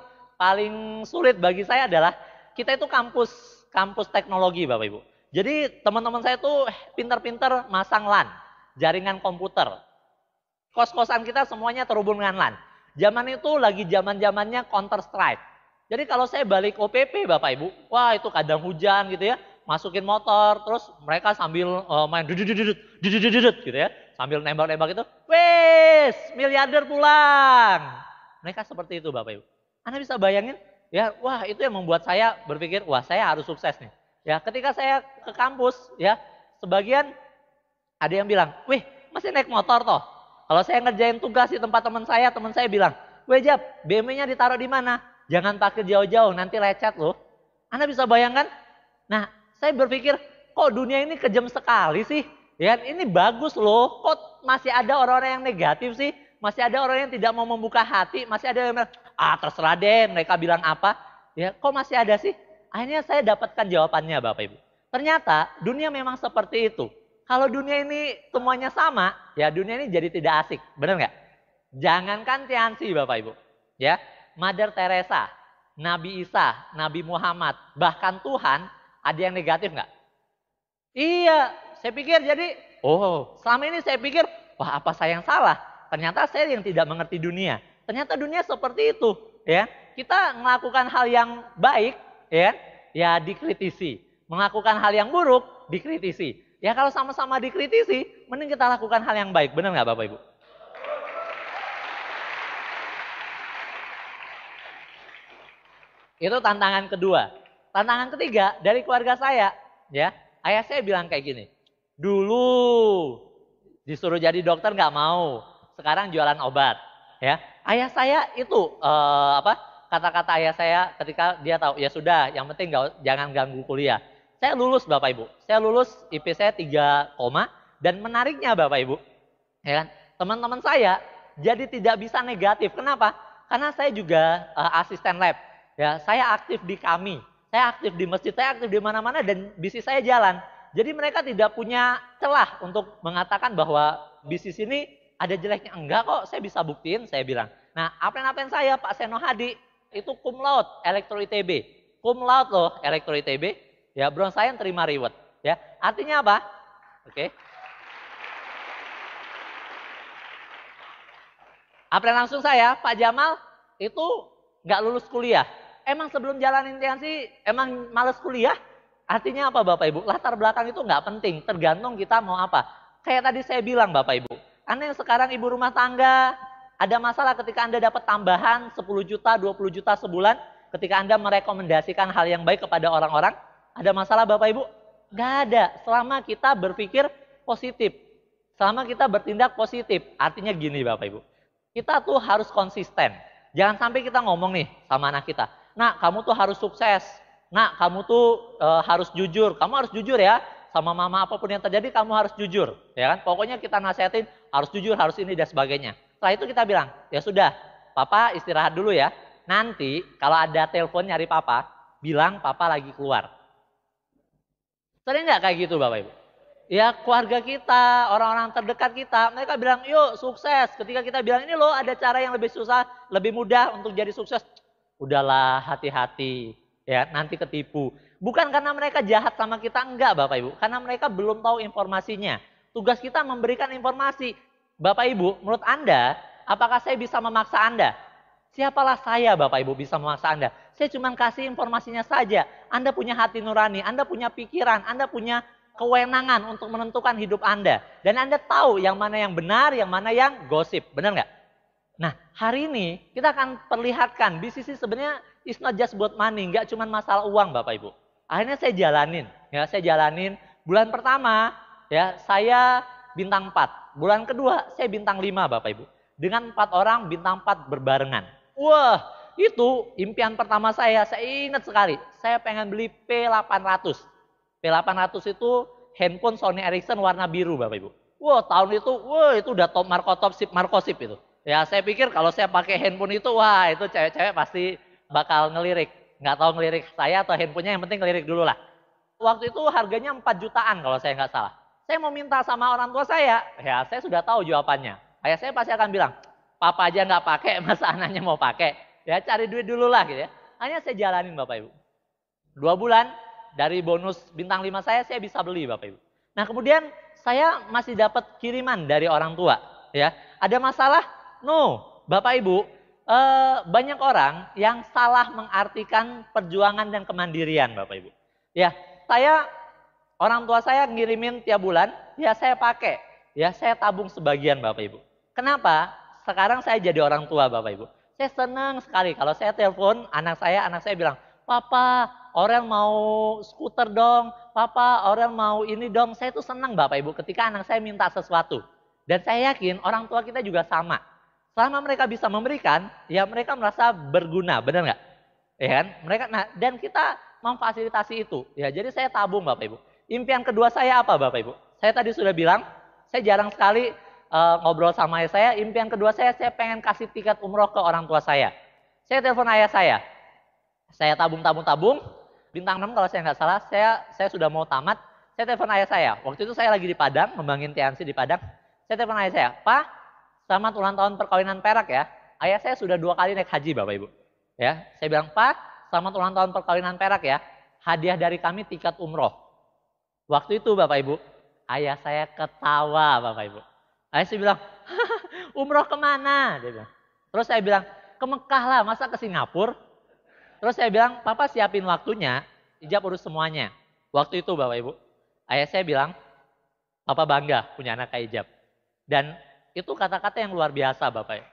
Speaker 1: sulit bagi saya adalah kita itu kampus teknologi, Bapak Ibu. Jadi teman-teman saya tuh pinter-pinter masang LAN, jaringan komputer. Kos-kosan kita semuanya terhubung dengan LAN. Zaman itu lagi zaman-zamannya Counter Strike. Jadi kalau saya balik OPP Bapak Ibu, wah itu kadang hujan gitu ya, masukin motor, terus mereka sambil main dudut gitu ya, sambil nembak-nembak itu, wes miliarder pulang. Mereka seperti itu Bapak Ibu. Anda bisa bayangin, ya wah itu yang membuat saya berpikir, wah saya harus sukses nih. Ya ketika saya ke kampus, ya sebagian ada yang bilang, wih masih naik motor toh. Kalau saya ngerjain tugas di tempat teman saya bilang, weh Jab, BMW-nya ditaruh di mana? Jangan parkir jauh-jauh, nanti lecet loh. Anda bisa bayangkan? Nah, saya berpikir, kok dunia ini kejam sekali sih? Ya, ini bagus loh, kok masih ada orang-orang yang negatif sih? Masih ada orang yang tidak mau membuka hati, masih ada yang bilang, terserah deh mereka bilang apa. Ya, kok masih ada sih? Akhirnya saya dapatkan jawabannya Bapak Ibu. Ternyata dunia memang seperti itu. Kalau dunia ini semuanya sama, ya dunia ini jadi tidak asik, benar nggak? Jangankan Tianzi Bapak Ibu, ya Mother Teresa, Nabi Isa, Nabi Muhammad, bahkan Tuhan, ada yang negatif nggak? Iya, saya pikir jadi, selama ini saya pikir, wah apa saya yang salah? Ternyata saya yang tidak mengerti dunia. Ternyata dunia seperti itu, ya. Kita melakukan hal yang baik, ya dikritisi. Melakukan hal yang buruk, dikritisi. Ya kalau sama-sama dikritisi, mending kita lakukan hal yang baik. Benar nggak Bapak Ibu? Itu tantangan kedua. Tantangan ketiga dari keluarga saya, ya. Ayah saya bilang kayak gini. Dulu disuruh jadi dokter nggak mau, sekarang jualan obat, ya. Ayah saya itu kata-kata ayah saya ketika dia tahu, ya sudah, yang penting jangan ganggu kuliah. Saya lulus Bapak Ibu, saya lulus IP saya 3, dan menariknya Bapak Ibu, ya kan, teman-teman saya jadi tidak bisa negatif. Kenapa? Karena saya juga asisten lab, ya saya aktif di kami, saya aktif di masjid, saya aktif di mana-mana dan bisnis saya jalan. Jadi mereka tidak punya celah untuk mengatakan bahwa bisnis ini ada jeleknya. Enggak kok, saya bisa buktiin, saya bilang. Nah, apen-apen saya Pak Seno Hadi itu cum laude elektro ITB, cum laude loh elektro ITB. Ya, bronze science terima reward. Ya, artinya apa? Oke. Apel langsung saya, Pak Jamal itu nggak lulus kuliah. Emang sebelum jalanin Tianzi, emang males kuliah? Artinya apa Bapak Ibu? Latar belakang itu nggak penting, tergantung kita mau apa. Kayak tadi saya bilang Bapak Ibu, Anda yang sekarang ibu rumah tangga, ada masalah ketika Anda dapat tambahan 10 juta, 20 juta sebulan, ketika Anda merekomendasikan hal yang baik kepada orang-orang, ada masalah Bapak Ibu? Nggak ada. Selama kita berpikir positif. Selama kita bertindak positif. Artinya gini Bapak Ibu. Kita tuh harus konsisten. Jangan sampai kita ngomong nih sama anak kita. Nak, kamu tuh harus sukses. Nak, kamu tuh harus jujur. Kamu harus jujur ya. Sama mama apapun yang terjadi kamu harus jujur. Ya kan? Pokoknya kita nasihatin harus jujur, harus ini dan sebagainya. Setelah itu kita bilang, ya sudah. Papa istirahat dulu ya. Nanti kalau ada telepon nyari papa, bilang papa lagi keluar. Sering nggak kayak gitu Bapak Ibu? Ya keluarga kita, orang-orang terdekat kita, mereka bilang yuk sukses. Ketika kita bilang ini loh ada cara yang lebih susah, lebih mudah untuk jadi sukses. Udahlah hati-hati. ya nanti ketipu. Bukan karena mereka jahat sama kita, enggak Bapak Ibu. Karena mereka belum tahu informasinya. Tugas kita memberikan informasi. Bapak Ibu, menurut Anda, apakah saya bisa memaksa Anda? Siapalah saya Bapak Ibu bisa memaksa Anda? Saya cuma kasih informasinya saja. Anda punya hati nurani, Anda punya pikiran, Anda punya kewenangan untuk menentukan hidup Anda. Dan Anda tahu yang mana yang benar, yang mana yang gosip. Benar nggak? Nah, hari ini kita akan perlihatkan bisnis sebenarnya it's not just buat money, nggak cuma masalah uang Bapak Ibu. Akhirnya saya jalanin. Bulan pertama ya saya bintang 4. Bulan kedua saya bintang 5 Bapak Ibu. Dengan 4 orang bintang 4 berbarengan. Wah, itu impian pertama saya ingat sekali. Saya pengen beli P800. P800 itu handphone Sony Ericsson warna biru Bapak Ibu. Wah, tahun itu udah top Markosip itu. Ya saya pikir kalau saya pakai handphone itu, wah itu cewek-cewek pasti bakal ngelirik. Nggak tahu ngelirik saya atau handphonenya, yang penting ngelirik dulu lah. Waktu itu harganya 4 jutaan kalau saya nggak salah. Saya mau minta sama orang tua saya, ya saya sudah tahu jawabannya. Ayah saya pasti akan bilang, papa aja nggak pakai, masa anaknya mau pakai? Ya cari duit dulu lah gitu ya. Hanya saya jalanin Bapak Ibu. 2 bulan dari bonus bintang 5 saya bisa beli Bapak Ibu. Nah kemudian saya masih dapat kiriman dari orang tua. Ya, ada masalah? No, Bapak Ibu, banyak orang yang salah mengartikan perjuangan dan kemandirian Bapak Ibu. Ya, orang tua saya ngirimin tiap bulan, ya saya pakai, ya saya tabung sebagian Bapak Ibu. Kenapa? Sekarang saya jadi orang tua Bapak Ibu. Saya senang sekali kalau saya telepon anak saya bilang, Papa, Aurel mau skuter dong, Papa, Aurel mau ini dong. Saya tuh senang Bapak Ibu ketika anak saya minta sesuatu. Dan saya yakin orang tua kita juga sama. Selama mereka bisa memberikan, ya mereka merasa berguna, benar nggak? Ya kan? Dan kita memfasilitasi itu. Ya, jadi saya tabung Bapak Ibu. Impian kedua saya apa Bapak Ibu? Saya tadi sudah bilang, saya jarang sekali ngobrol sama ayah saya. Impian kedua saya pengen kasih tiket umroh ke orang tua saya. Saya telepon ayah saya. Saya tabung. Bintang 6 kalau saya nggak salah, saya sudah mau tamat. Saya telepon ayah saya. Waktu itu saya lagi di Padang, ngembangin TNC di Padang. Saya telepon ayah saya, Pak, selamat ulang tahun perkawinan perak ya. Ayah saya sudah 2 kali naik haji Bapak Ibu. Ya, saya bilang, Pak, selamat ulang tahun perkawinan perak ya. Hadiah dari kami tiket umroh. Waktu itu Bapak Ibu, ayah saya ketawa Bapak Ibu. Ayah saya bilang, umroh kemana? Dia bilang. Terus saya bilang, ke Mekah lah, masa ke Singapura? Terus saya bilang, Papa siapin waktunya, ijab urus semuanya. Waktu itu Bapak Ibu, ayah saya bilang, Papa bangga punya anak kayak ijab. Dan itu kata-kata yang luar biasa Bapak.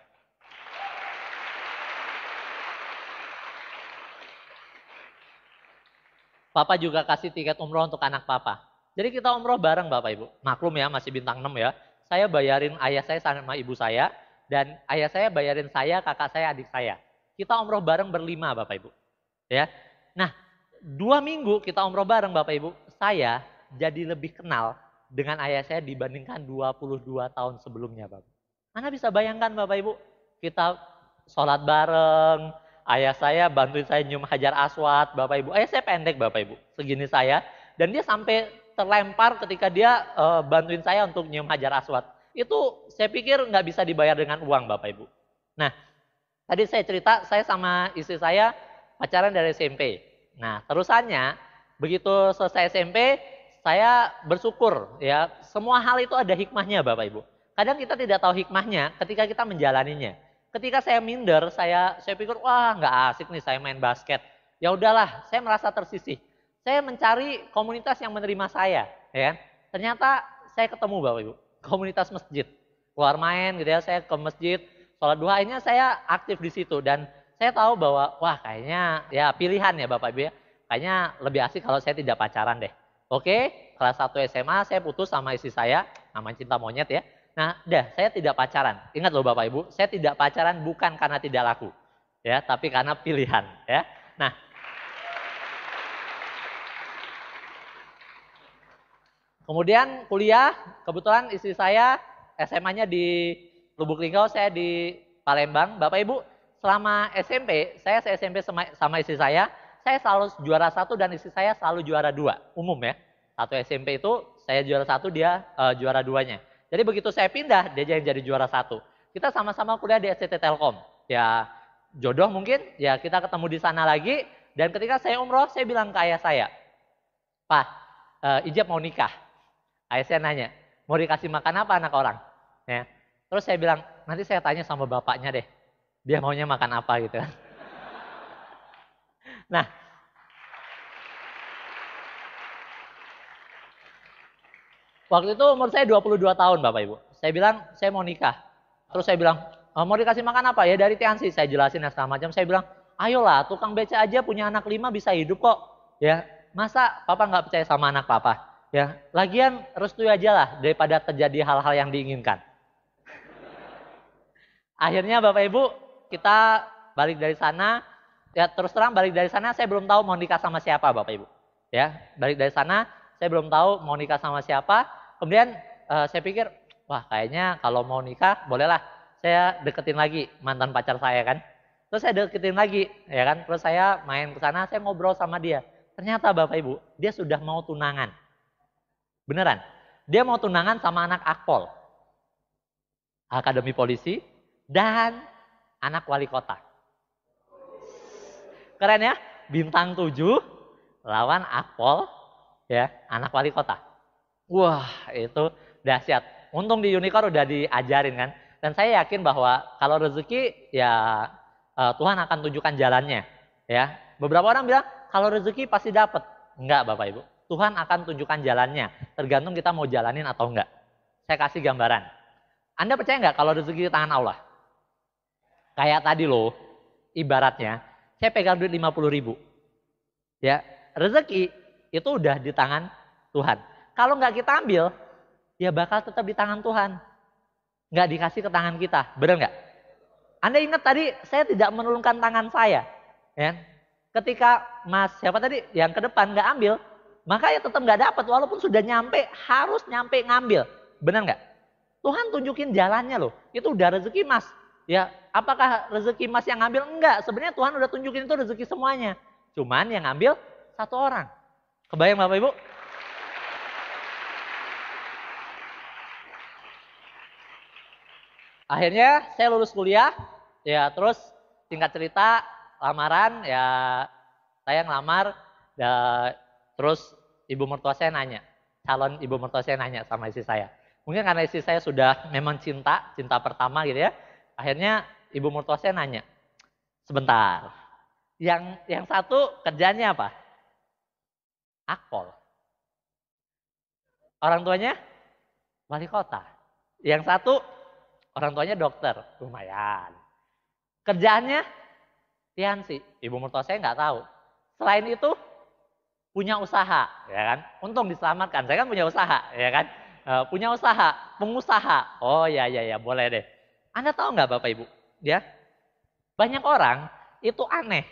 Speaker 1: Papa juga kasih tiket umroh untuk anak Papa. Jadi kita umroh bareng Bapak Ibu. Maklum ya, masih bintang 6 ya. Saya bayarin ayah saya sama ibu saya. Dan ayah saya bayarin saya, kakak saya, adik saya. Kita umroh bareng berlima Bapak Ibu. Ya. Nah, 2 minggu kita umroh bareng Bapak Ibu. Saya jadi lebih kenal dengan ayah saya dibandingkan 22 tahun sebelumnya Bapak. Anda bisa bayangkan Bapak Ibu, kita sholat bareng, ayah saya bantuin saya nyium hajar aswad Bapak Ibu. Ayah saya pendek Bapak Ibu, segini saya. Dan dia sampai terlempar ketika dia bantuin saya untuk nyium hajar aswad. Itu saya pikir nggak bisa dibayar dengan uang Bapak Ibu. Nah, tadi saya cerita saya sama istri saya pacaran dari SMP. Nah, terusannya begitu selesai SMP, saya bersyukur ya, semua hal itu ada hikmahnya Bapak Ibu. Kadang kita tidak tahu hikmahnya ketika kita menjalaninya. Ketika saya minder, saya pikir wah nggak asik nih saya main basket. Ya udahlah, saya merasa tersisih. Saya mencari komunitas yang menerima saya, ya. Ternyata saya ketemu Bapak Ibu, komunitas masjid. Keluar main gitu ya, saya ke masjid, sholat duha, akhirnya saya aktif di situ dan saya tahu bahwa wah kayaknya ya pilihan ya Bapak Ibu ya. Kayaknya lebih asik kalau saya tidak pacaran deh. Oke, kelas 1 SMA saya putus sama istri saya, namanya cinta monyet ya. Nah, saya tidak pacaran. Ingat loh Bapak Ibu, saya tidak pacaran bukan karena tidak laku. Ya, tapi karena pilihan, ya. Nah, kemudian kuliah, kebetulan istri saya SMA-nya di Lubuk Linggau, saya di Palembang. Bapak Ibu, selama SMP, saya SMP sama istri saya selalu juara 1 dan istri saya selalu juara 2, umum ya. Satu SMP itu saya juara 1, dia juara 2-nya. Jadi begitu saya pindah, dia jadi juara 1. Kita sama-sama kuliah di SCT Telkom. Ya jodoh mungkin, ya kita ketemu di sana lagi. Dan ketika saya umroh, saya bilang ke ayah saya, Pak, Ijab mau nikah. Ayah saya nanya, mau dikasih makan apa anak orang? Ya. Terus saya bilang, nanti saya tanya sama bapaknya deh. Dia maunya makan apa gitu. Nah, waktu itu umur saya 22 tahun Bapak Ibu. Saya bilang, saya mau nikah. Terus saya bilang, mau dikasih makan apa? Ya dari Tiansi. Saya jelasin dan segala macam. Saya bilang, ayolah tukang beca aja punya anak 5 bisa hidup kok. Ya, masa papa nggak percaya sama anak papa? Ya, lagian restui aja lah daripada terjadi hal-hal yang diinginkan. Akhirnya Bapak Ibu, kita balik dari sana. Ya terus terang balik dari sana saya belum tahu mau nikah sama siapa Bapak Ibu. Ya, balik dari sana saya belum tahu mau nikah sama siapa. Kemudian saya pikir, wah kayaknya kalau mau nikah bolehlah saya deketin lagi mantan pacar saya kan. Terus saya deketin lagi, ya kan. Terus saya main ke sana, saya ngobrol sama dia. Ternyata Bapak Ibu, dia sudah mau tunangan. Beneran. Dia mau tunangan sama anak Akpol, Akademi Polisi, dan anak wali kota. Keren ya, bintang 7 lawan Akpol, ya anak wali kota. Wah itu dahsyat. Untung di Unicorn udah diajarin kan. Dan saya yakin bahwa kalau rezeki ya Tuhan akan tunjukkan jalannya. Ya, beberapa orang bilang kalau rezeki pasti dapat. Enggak Bapak Ibu. Tuhan akan tunjukkan jalannya. Tergantung kita mau jalanin atau enggak. Saya kasih gambaran. Anda percaya enggak kalau rezeki di tangan Allah? Kayak tadi loh, ibaratnya saya pegang duit 50.000. Ya, rezeki itu udah di tangan Tuhan. Kalau nggak kita ambil, ya bakal tetap di tangan Tuhan. Nggak dikasih ke tangan kita, benar nggak? Anda ingat tadi saya tidak menurunkan tangan saya. Ya. Ketika Mas siapa tadi yang ke depan nggak ambil, maka ya tetap nggak dapat. Walaupun sudah nyampe, harus nyampe ngambil. Benar nggak? Tuhan tunjukin jalannya loh. Itu udah rezeki Mas. Ya, apakah rezeki Mas yang ngambil? Enggak, sebenarnya Tuhan udah tunjukin itu rezeki semuanya. Cuman yang ngambil satu orang. Kebayang Bapak Ibu? Akhirnya saya lulus kuliah, ya terus singkat cerita lamaran, ya saya ngelamar, ya, terus ibu mertua saya nanya, calon ibu mertua saya nanya sama istri saya. Mungkin karena istri saya sudah memang cinta pertama gitu ya. Akhirnya ibu mertua saya nanya, sebentar, yang satu kerjanya apa? Akpol. Orang tuanya wali kota. Yang satu orang tuanya dokter, lumayan. Kerjaannya Tiansi, ibu mertua saya nggak tahu. Selain itu punya usaha, ya kan? Untung diselamatkan, saya kan punya usaha, ya kan? Punya usaha, pengusaha. Oh ya boleh deh. Anda tahu nggak Bapak Ibu? Ya, banyak orang itu aneh,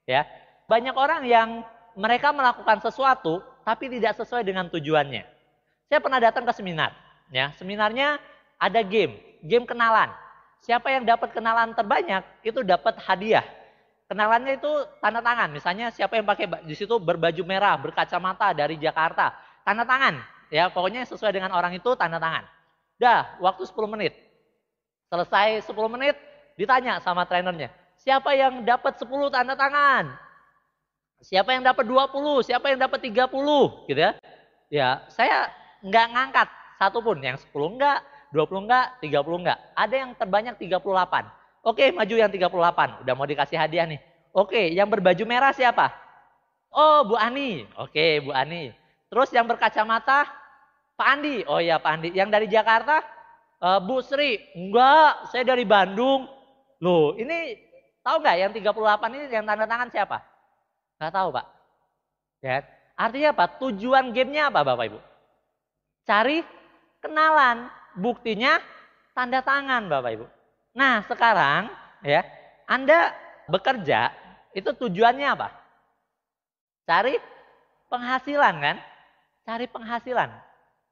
Speaker 1: ya. Banyak orang yang mereka melakukan sesuatu tapi tidak sesuai dengan tujuannya. Saya pernah datang ke seminar, ya. Seminarnya ada game kenalan. Siapa yang dapat kenalan terbanyak itu dapat hadiah. Kenalannya itu tanda tangan. Misalnya siapa yang pakai di situ berbaju merah, berkacamata dari Jakarta, tanda tangan. Ya, pokoknya sesuai dengan orang itu tanda tangan. Dah, waktu 10 menit. Selesai 10 menit, ditanya sama trainernya, siapa yang dapat 10 tanda tangan? Siapa yang dapat 20? Siapa yang dapat 30? Gitu ya. Ya, saya nggak ngangkat satu pun. Yang 10 enggak, 20 enggak, 30 enggak. Ada yang terbanyak 38. Oke, maju yang 38. Udah mau dikasih hadiah nih. Oke, yang berbaju merah siapa? Oh, Bu Ani. Oke, Bu Ani. Terus yang berkacamata, Pak Andi. Oh iya, Pak Andi. Yang dari Jakarta, Bu Sri. Enggak, saya dari Bandung. Loh, ini tahu nggak yang 38 ini yang tanda tangan siapa? Nggak tahu, Pak. Ya. Artinya apa? Tujuan gamenya apa, Bapak Ibu? Cari kenalan. Buktinya tanda tangan, Bapak Ibu. Nah, sekarang ya, Anda bekerja itu tujuannya apa? Cari penghasilan kan? Cari penghasilan.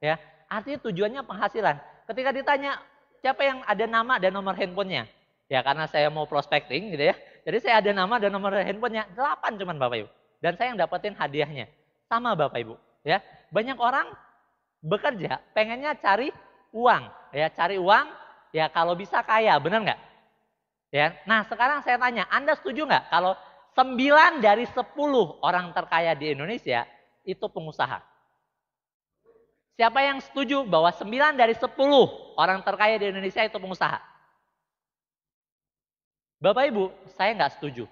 Speaker 1: Ya, artinya tujuannya penghasilan. Ketika ditanya siapa yang ada nama dan nomor handphonenya, ya karena saya mau prospecting gitu ya. Jadi saya ada nama dan nomor handphonenya 8 cuman Bapak Ibu. Dan saya yang dapetin hadiahnya. Sama Bapak Ibu, ya. Banyak orang bekerja pengennya cari uang, ya cari uang, ya kalau bisa kaya, benar nggak? Ya, nah sekarang saya tanya, Anda setuju nggak kalau 9 dari 10 orang terkaya di Indonesia itu pengusaha. Siapa yang setuju bahwa 9 dari 10 orang terkaya di Indonesia itu pengusaha? Bapak Ibu, saya nggak setuju.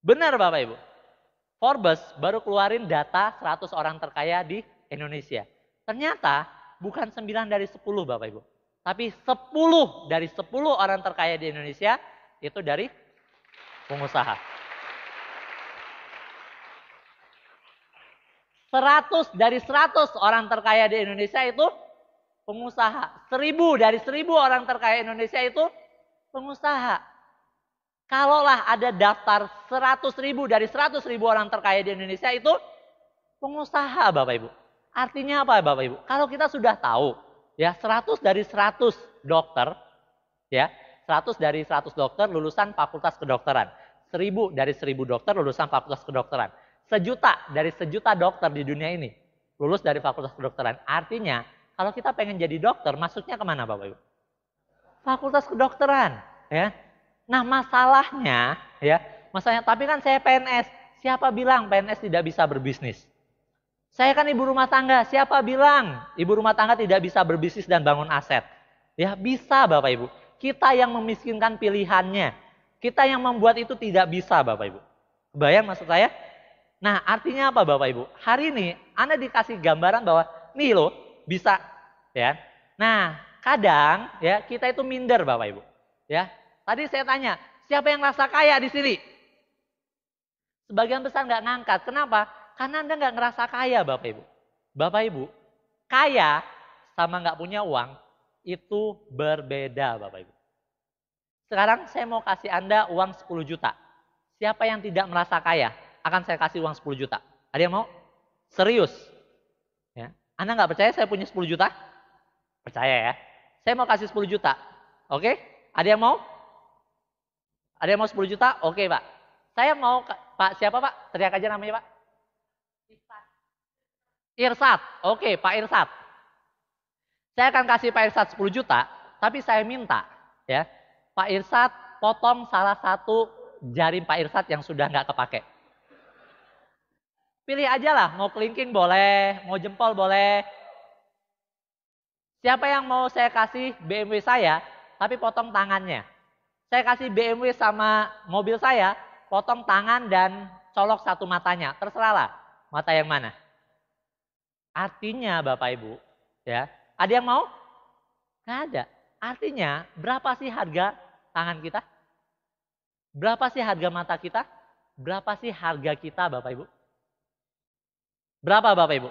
Speaker 1: Benar Bapak Ibu. Forbes baru keluarin data 100 orang terkaya di Indonesia. Ternyata bukan 9 dari 10 Bapak Ibu. Tapi 10 dari 10 orang terkaya di Indonesia itu dari pengusaha. 100 dari 100 orang terkaya di Indonesia itu pengusaha. 1000 dari 1000 orang terkaya Indonesia itu pengusaha. Kalaulah ada daftar 100.000 dari 100.000 orang terkaya di Indonesia itu pengusaha Bapak Ibu. Artinya apa Bapak Ibu? Kalau kita sudah tahu ya 100 dari 100 dokter ya 100 dari 100 dokter lulusan fakultas kedokteran. 1000 dari 1000 dokter lulusan fakultas kedokteran. 1.000.000 dari 1.000.000 dokter di dunia ini lulus dari fakultas kedokteran. Artinya kalau kita pengen jadi dokter masuknya kemana Bapak Ibu? Fakultas kedokteran ya. Nah masalahnya tapi kan saya PNS. Siapa bilang PNS tidak bisa berbisnis? Saya kan ibu rumah tangga. Siapa bilang ibu rumah tangga tidak bisa berbisnis dan bangun aset? Ya bisa Bapak Ibu. Kita yang memiskinkan pilihannya. Kita yang membuat itu tidak bisa Bapak Ibu. Kebayang maksud saya? Nah artinya apa Bapak Ibu? Hari ini Anda dikasih gambaran bahwa nih loh bisa. Ya. Nah kadang ya kita itu minder Bapak Ibu. Ya. Tadi saya tanya, siapa yang rasa kaya di sini? Sebagian besar nggak ngangkat. Kenapa? Karena Anda nggak ngerasa kaya Bapak Ibu. Bapak Ibu, kaya sama nggak punya uang itu berbeda Bapak Ibu. Sekarang saya mau kasih Anda uang 10 juta. Siapa yang tidak merasa kaya? Akan saya kasih uang 10 juta. Ada yang mau? Serius? Ya. Anda nggak percaya saya punya 10 juta? Percaya ya. Saya mau kasih 10 juta. Oke? Ada yang mau? Ada yang mau 10 juta? Oke Pak. Saya mau, Pak siapa Pak? Teriak aja namanya Pak. Irsat. Oke Pak Irsat. Saya akan kasih Pak Irsat 10 juta. Tapi saya minta ya Pak Irsat potong salah satu jari Pak Irsat yang sudah nggak kepake. Pilih aja lah. Mau kelingking boleh. Mau jempol boleh. Siapa yang mau saya kasih BMW saya. Tapi potong tangannya. Saya kasih BMW sama mobil saya, potong tangan dan colok satu matanya. Terserahlah, mata yang mana. Artinya Bapak Ibu, ya, ada yang mau? Nggak ada. Artinya berapa sih harga tangan kita? Berapa sih harga mata kita? Berapa sih harga kita Bapak Ibu? Berapa Bapak Ibu?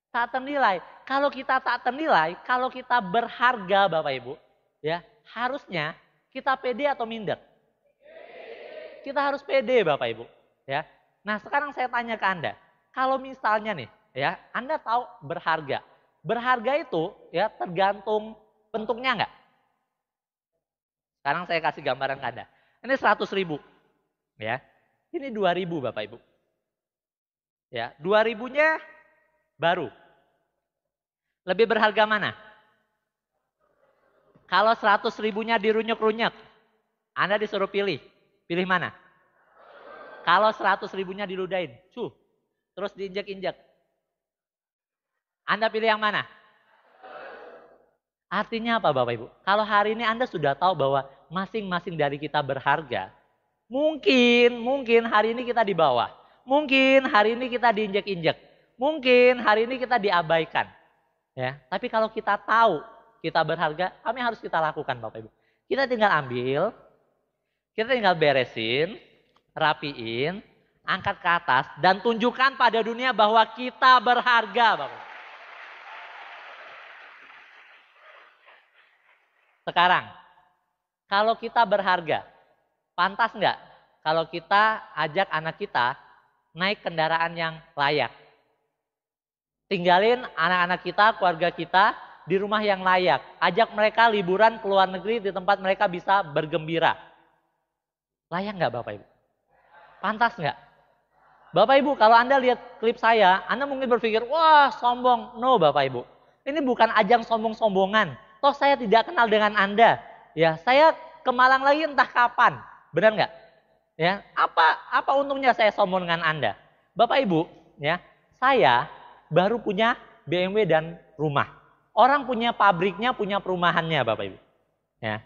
Speaker 1: Tak ternilai. Kalau kita tak ternilai, kalau kita berharga Bapak Ibu, ya harusnya kita pede atau minder? Kita harus pede Bapak Ibu. Ya. Nah sekarang saya tanya ke Anda. Kalau misalnya nih, ya Anda tahu berharga. Berharga itu ya tergantung bentuknya enggak? Sekarang saya kasih gambaran ke Anda. Ini 100.000. Ya. Ini 2.000 Bapak Ibu. Ya, 2.000-nya baru. Lebih berharga mana? Kalau 100.000-nya dirunyuk-runyuk, Anda disuruh pilih. Pilih mana? Kalau 100.000-nya diludahin, terus diinjak-injak. Anda pilih yang mana? Artinya apa Bapak Ibu? Kalau hari ini Anda sudah tahu bahwa masing-masing dari kita berharga. Mungkin hari ini kita di bawah. Mungkin hari ini kita diinjak-injak. Mungkin hari ini kita diabaikan. Ya, tapi kalau kita tahu kita berharga, apa yang harus kita lakukan Bapak Ibu? Kita tinggal ambil, kita tinggal beresin, rapiin, angkat ke atas, dan tunjukkan pada dunia bahwa kita berharga Bapak Ibu. Sekarang, kalau kita berharga, pantas nggak kalau kita ajak anak kita naik kendaraan yang layak? Tinggalin anak-anak kita, keluarga kita di rumah yang layak. Ajak mereka liburan ke luar negeri di tempat mereka bisa bergembira. Layak nggak Bapak Ibu? Pantas nggak? Bapak Ibu kalau Anda lihat klip saya, Anda mungkin berpikir, wah sombong. No Bapak Ibu. Ini bukan ajang sombong-sombongan. Toh saya tidak kenal dengan Anda. Ya, saya ke Malang lagi entah kapan. Benar nggak? Ya, apa untungnya saya sombong dengan Anda? Bapak Ibu, ya, saya baru punya BMW dan rumah. Orang punya pabriknya, punya perumahannya, Bapak Ibu. Ya.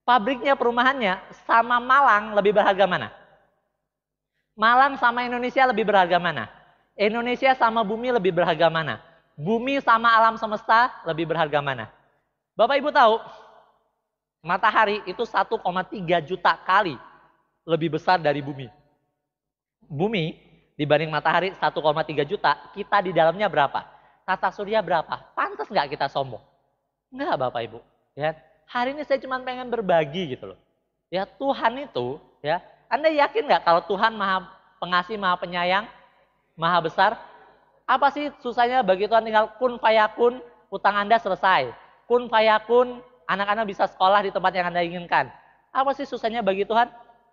Speaker 1: Pabriknya, perumahannya sama Malang lebih berharga mana? Malang sama Indonesia lebih berharga mana? Indonesia sama bumi lebih berharga mana? Bumi sama alam semesta lebih berharga mana? Bapak Ibu tahu, matahari itu 1,3 juta kali lebih besar dari bumi. Bumi dibanding matahari 1,3 juta, kita di dalamnya berapa? Tata surya berapa? Pantas nggak kita sombong? Enggak Bapak Ibu. Ya, hari ini saya cuma pengen berbagi gitu loh. Ya Tuhan itu, ya, Anda yakin nggak kalau Tuhan maha pengasih, maha penyayang, maha besar? Apa sih susahnya bagi Tuhan tinggal kun fayakun, utang Anda selesai. Kun fayakun, anak-anak bisa sekolah di tempat yang Anda inginkan. Apa sih susahnya bagi Tuhan?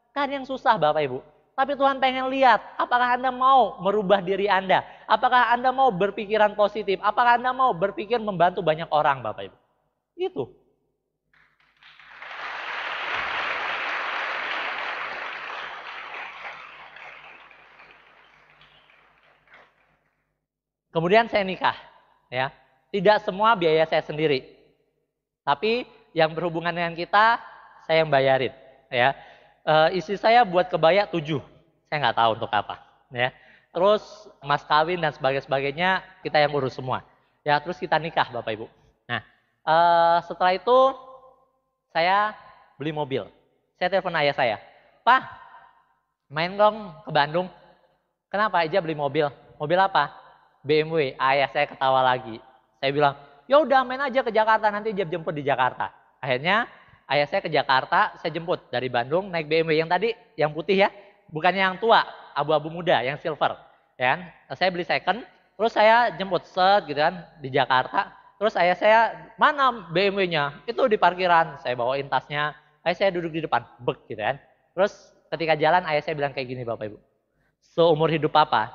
Speaker 1: Kan yang susah Bapak Ibu. Tapi Tuhan pengen lihat, apakah Anda mau merubah diri Anda? Apakah Anda mau berpikiran positif? Apakah Anda mau berpikir membantu banyak orang Bapak Ibu? Itu. Kemudian saya nikah, ya. Tidak semua biaya saya sendiri. Tapi yang berhubungan dengan kita, saya yang bayarin, ya. Istri saya buat kebaya 7, saya nggak tahu untuk apa, ya. Terus mas kawin dan sebagainya kita yang urus semua, ya. Terus kita nikah, Bapak Ibu. Nah, setelah itu saya beli mobil. Saya telepon ayah saya, Pak, main dong ke Bandung. Kenapa? Ija beli mobil. Mobil apa? BMW. Ayah saya ketawa lagi. Saya bilang, ya udah main aja ke Jakarta, nanti Ija jemput di Jakarta. Akhirnya ayah saya ke Jakarta, saya jemput dari Bandung naik BMW yang tadi, yang putih ya, bukannya yang tua, abu-abu muda, yang silver. Ya kan? Saya beli second, terus saya jemput set gitu kan di Jakarta. Terus ayah saya, mana BMW-nya? Itu di parkiran. Saya bawain tasnya. Ayah saya duduk di depan, bek gitu kan. Terus ketika jalan ayah saya bilang kayak gini Bapak Ibu. Seumur hidup Papa,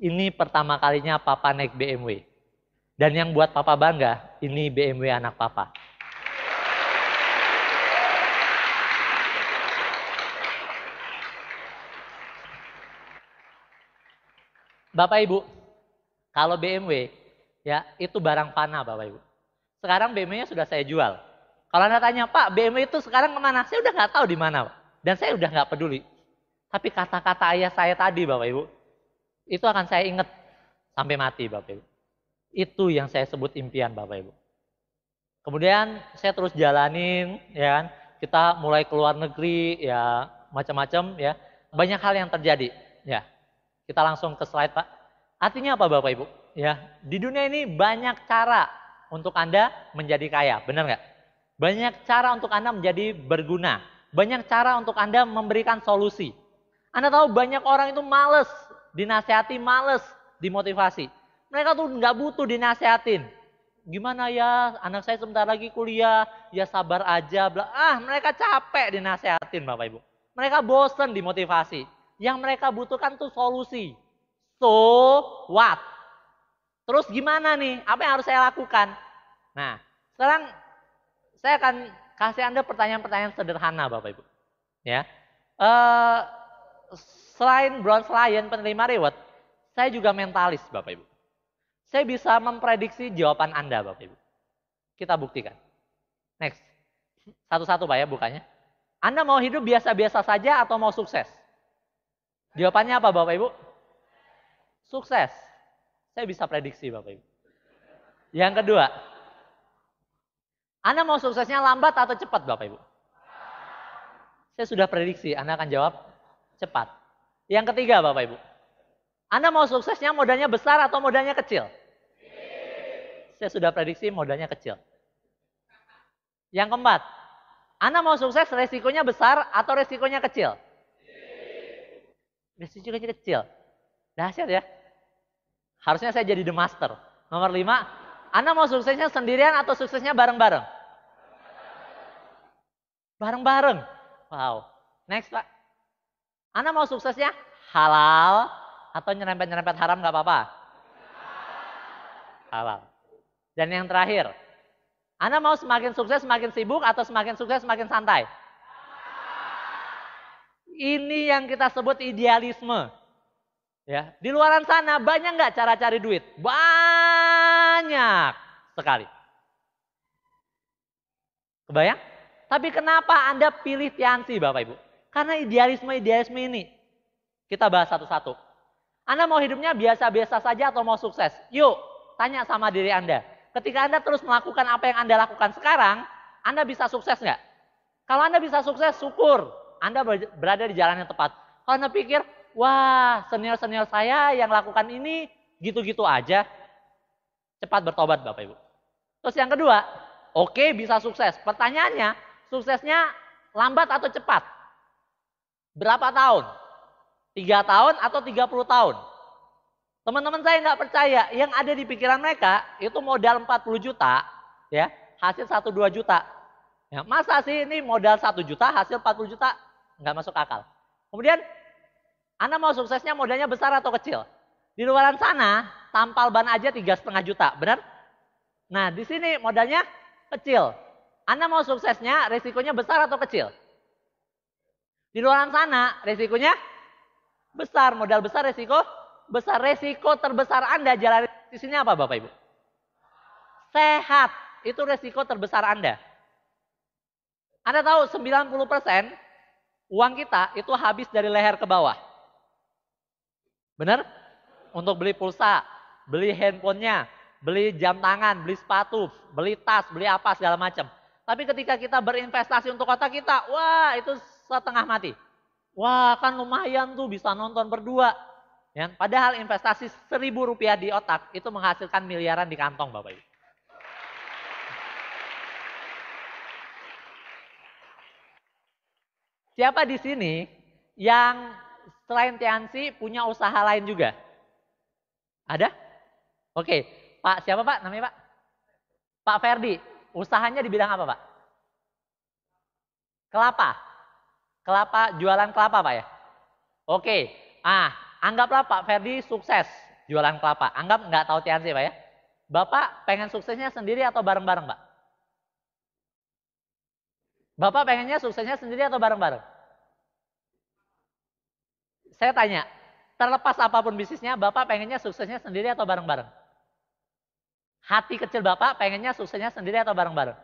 Speaker 1: ini pertama kalinya Papa naik BMW. Dan yang buat Papa bangga, ini BMW anak Papa. Bapak Ibu, kalau BMW ya itu barang fana Bapak Ibu. Sekarang BMW-nya sudah saya jual. Kalau Anda tanya, Pak BMW itu sekarang kemana? Saya udah nggak tahu di mana. Dan saya udah nggak peduli. Tapi kata-kata ayah saya tadi Bapak Ibu, itu akan saya ingat sampai mati Bapak Ibu. Itu yang saya sebut impian Bapak Ibu. Kemudian saya terus jalanin ya kan. Kita mulai keluar negeri ya macam-macam ya. Banyak hal yang terjadi ya. Kita langsung ke slide Pak. Artinya apa Bapak Ibu? Ya, di dunia ini banyak cara untuk Anda menjadi kaya, benar nggak? Banyak cara untuk Anda menjadi berguna. Banyak cara untuk Anda memberikan solusi. Anda tahu banyak orang itu males dinasehati, males dimotivasi. Mereka tuh nggak butuh dinasehatin. Gimana ya, anak saya sebentar lagi kuliah, ya sabar aja. Mereka capek dinasehatin Bapak Ibu. Mereka bosen dimotivasi. Yang mereka butuhkan tuh solusi. So what? Terus gimana nih? Apa yang harus saya lakukan? Nah, sekarang saya akan kasih Anda pertanyaan-pertanyaan sederhana Bapak Ibu. Ya, selain Bronze Lion penerima reward, saya juga mentalis Bapak Ibu. Saya bisa memprediksi jawaban Anda Bapak Ibu. Kita buktikan. Next. Satu-satu Pak ya bukanya. Anda mau hidup biasa-biasa saja atau mau sukses? Jawabannya apa Bapak Ibu? Sukses. Saya bisa prediksi Bapak Ibu. Yang kedua. Anda mau suksesnya lambat atau cepat Bapak Ibu? Saya sudah prediksi, Anda akan jawab cepat. Yang ketiga Bapak Ibu. Anda mau suksesnya modalnya besar atau modalnya kecil? Saya sudah prediksi modalnya kecil. Yang keempat, Anda mau sukses resikonya besar atau resikonya kecil? Resikonya kecil. Dahsyat ya. Harusnya saya jadi the master. Nomor 5, Anda mau suksesnya sendirian atau suksesnya bareng-bareng? Bareng-bareng. Wow. Next Pak. Anda mau suksesnya halal atau nyerempet-nyerempet haram gak apa-apa? Halal. Dan yang terakhir, Anda mau semakin sukses semakin sibuk atau semakin sukses semakin santai? Ini yang kita sebut idealisme. Ya, di luaran sana banyak nggak cara cari duit? Banyak sekali. Kebayang? Tapi kenapa Anda pilih Tiansi, Bapak Ibu? Karena idealisme ini. Kita bahas satu-satu. Anda mau hidupnya biasa-biasa saja atau mau sukses? Yuk, tanya sama diri Anda. Ketika Anda terus melakukan apa yang Anda lakukan sekarang, Anda bisa sukses nggak? Kalau Anda bisa sukses, syukur. Anda berada di jalan yang tepat. Kalau Anda pikir, wah senior-senior saya yang lakukan ini gitu-gitu aja, cepat bertobat Bapak Ibu. Terus yang kedua, oke bisa sukses. Pertanyaannya, suksesnya lambat atau cepat? Berapa tahun? 3 tahun atau 30 tahun? Teman-teman saya nggak percaya, yang ada di pikiran mereka itu modal 40 juta, ya hasil 1-2 juta. Ya, masa sih ini modal 1 juta, hasil 40 juta? Nggak masuk akal. Kemudian, Anda mau suksesnya modalnya besar atau kecil? Di luaran sana, tampal ban aja 3,5 juta, benar? Nah, di sini modalnya kecil. Anda mau suksesnya, resikonya besar atau kecil? Di luaran sana, resikonya besar, modal besar, resiko besar. Resiko terbesar Anda jalan di sini apa Bapak Ibu? Sehat, itu resiko terbesar Anda. Anda tahu 90% uang kita itu habis dari leher ke bawah. Benar? Untuk beli pulsa, beli handphonenya, beli jam tangan, beli sepatu, beli tas, beli apa segala macam. Tapi ketika kita berinvestasi untuk otak kita, wah itu setengah mati. Wah kan lumayan tuh bisa nonton berdua. Ya, padahal investasi Rp1.000 di otak itu menghasilkan miliaran di kantong Bapak Ibu. Siapa di sini yang selain Tiansi punya usaha lain juga? Ada? Oke, Pak siapa Pak namanya Pak? Pak Ferdi, usahanya di bidang apa Pak? Kelapa. Kelapa, jualan kelapa Pak ya? Oke, anggaplah Pak Ferdi sukses jualan kelapa. Anggap nggak tahu Tiansi Pak ya? Bapak pengen suksesnya sendiri atau bareng-bareng Pak? Bapak pengennya suksesnya sendiri atau bareng-bareng? Saya tanya, terlepas apapun bisnisnya, Bapak pengennya suksesnya sendiri atau bareng-bareng? Hati kecil Bapak pengennya suksesnya sendiri atau bareng-bareng?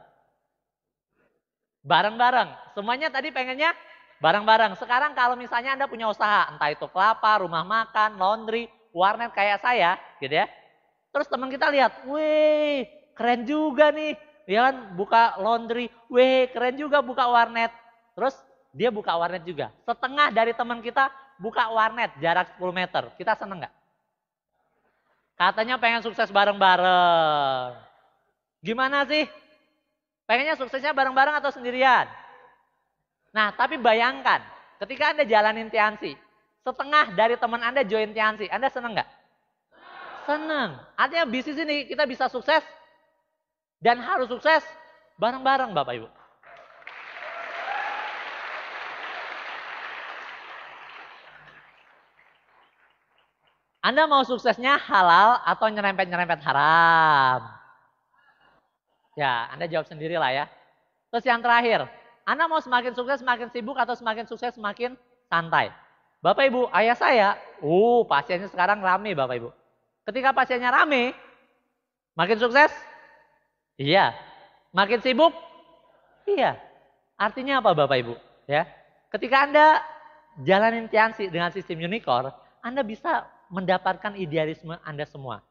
Speaker 1: Bareng-bareng. Semuanya tadi pengennya bareng-bareng. Sekarang kalau misalnya Anda punya usaha, entah itu kelapa, rumah makan, laundry, warnet kayak saya, gitu ya. Terus teman kita lihat, wih keren juga nih. Dia kan buka laundry, wih keren juga buka warnet. Terus dia buka warnet juga. Setengah dari teman kita buka warnet jarak 10 meter. Kita seneng nggak? Katanya pengen sukses bareng-bareng. Gimana sih? Pengennya suksesnya bareng-bareng atau sendirian? Nah tapi bayangkan ketika Anda jalanin Tiansi. Setengah dari teman Anda join Tiansi. Anda seneng nggak? Seneng. Artinya bisnis ini kita bisa sukses. Dan harus sukses bareng-bareng Bapak Ibu. Anda mau suksesnya halal atau nyerempet-nyerempet haram? Ya, Anda jawab sendiri lah ya. Terus yang terakhir, Anda mau semakin sukses, semakin sibuk atau semakin sukses, semakin santai? Bapak Ibu, ayah saya, pasiennya sekarang rame Bapak Ibu. Ketika pasiennya rame, makin sukses? Iya. Makin sibuk? Iya. Artinya apa Bapak Ibu? Ya, ketika Anda jalanin Tiansi dengan sistem unicorn, Anda bisa mendapatkan idealisme Anda semua.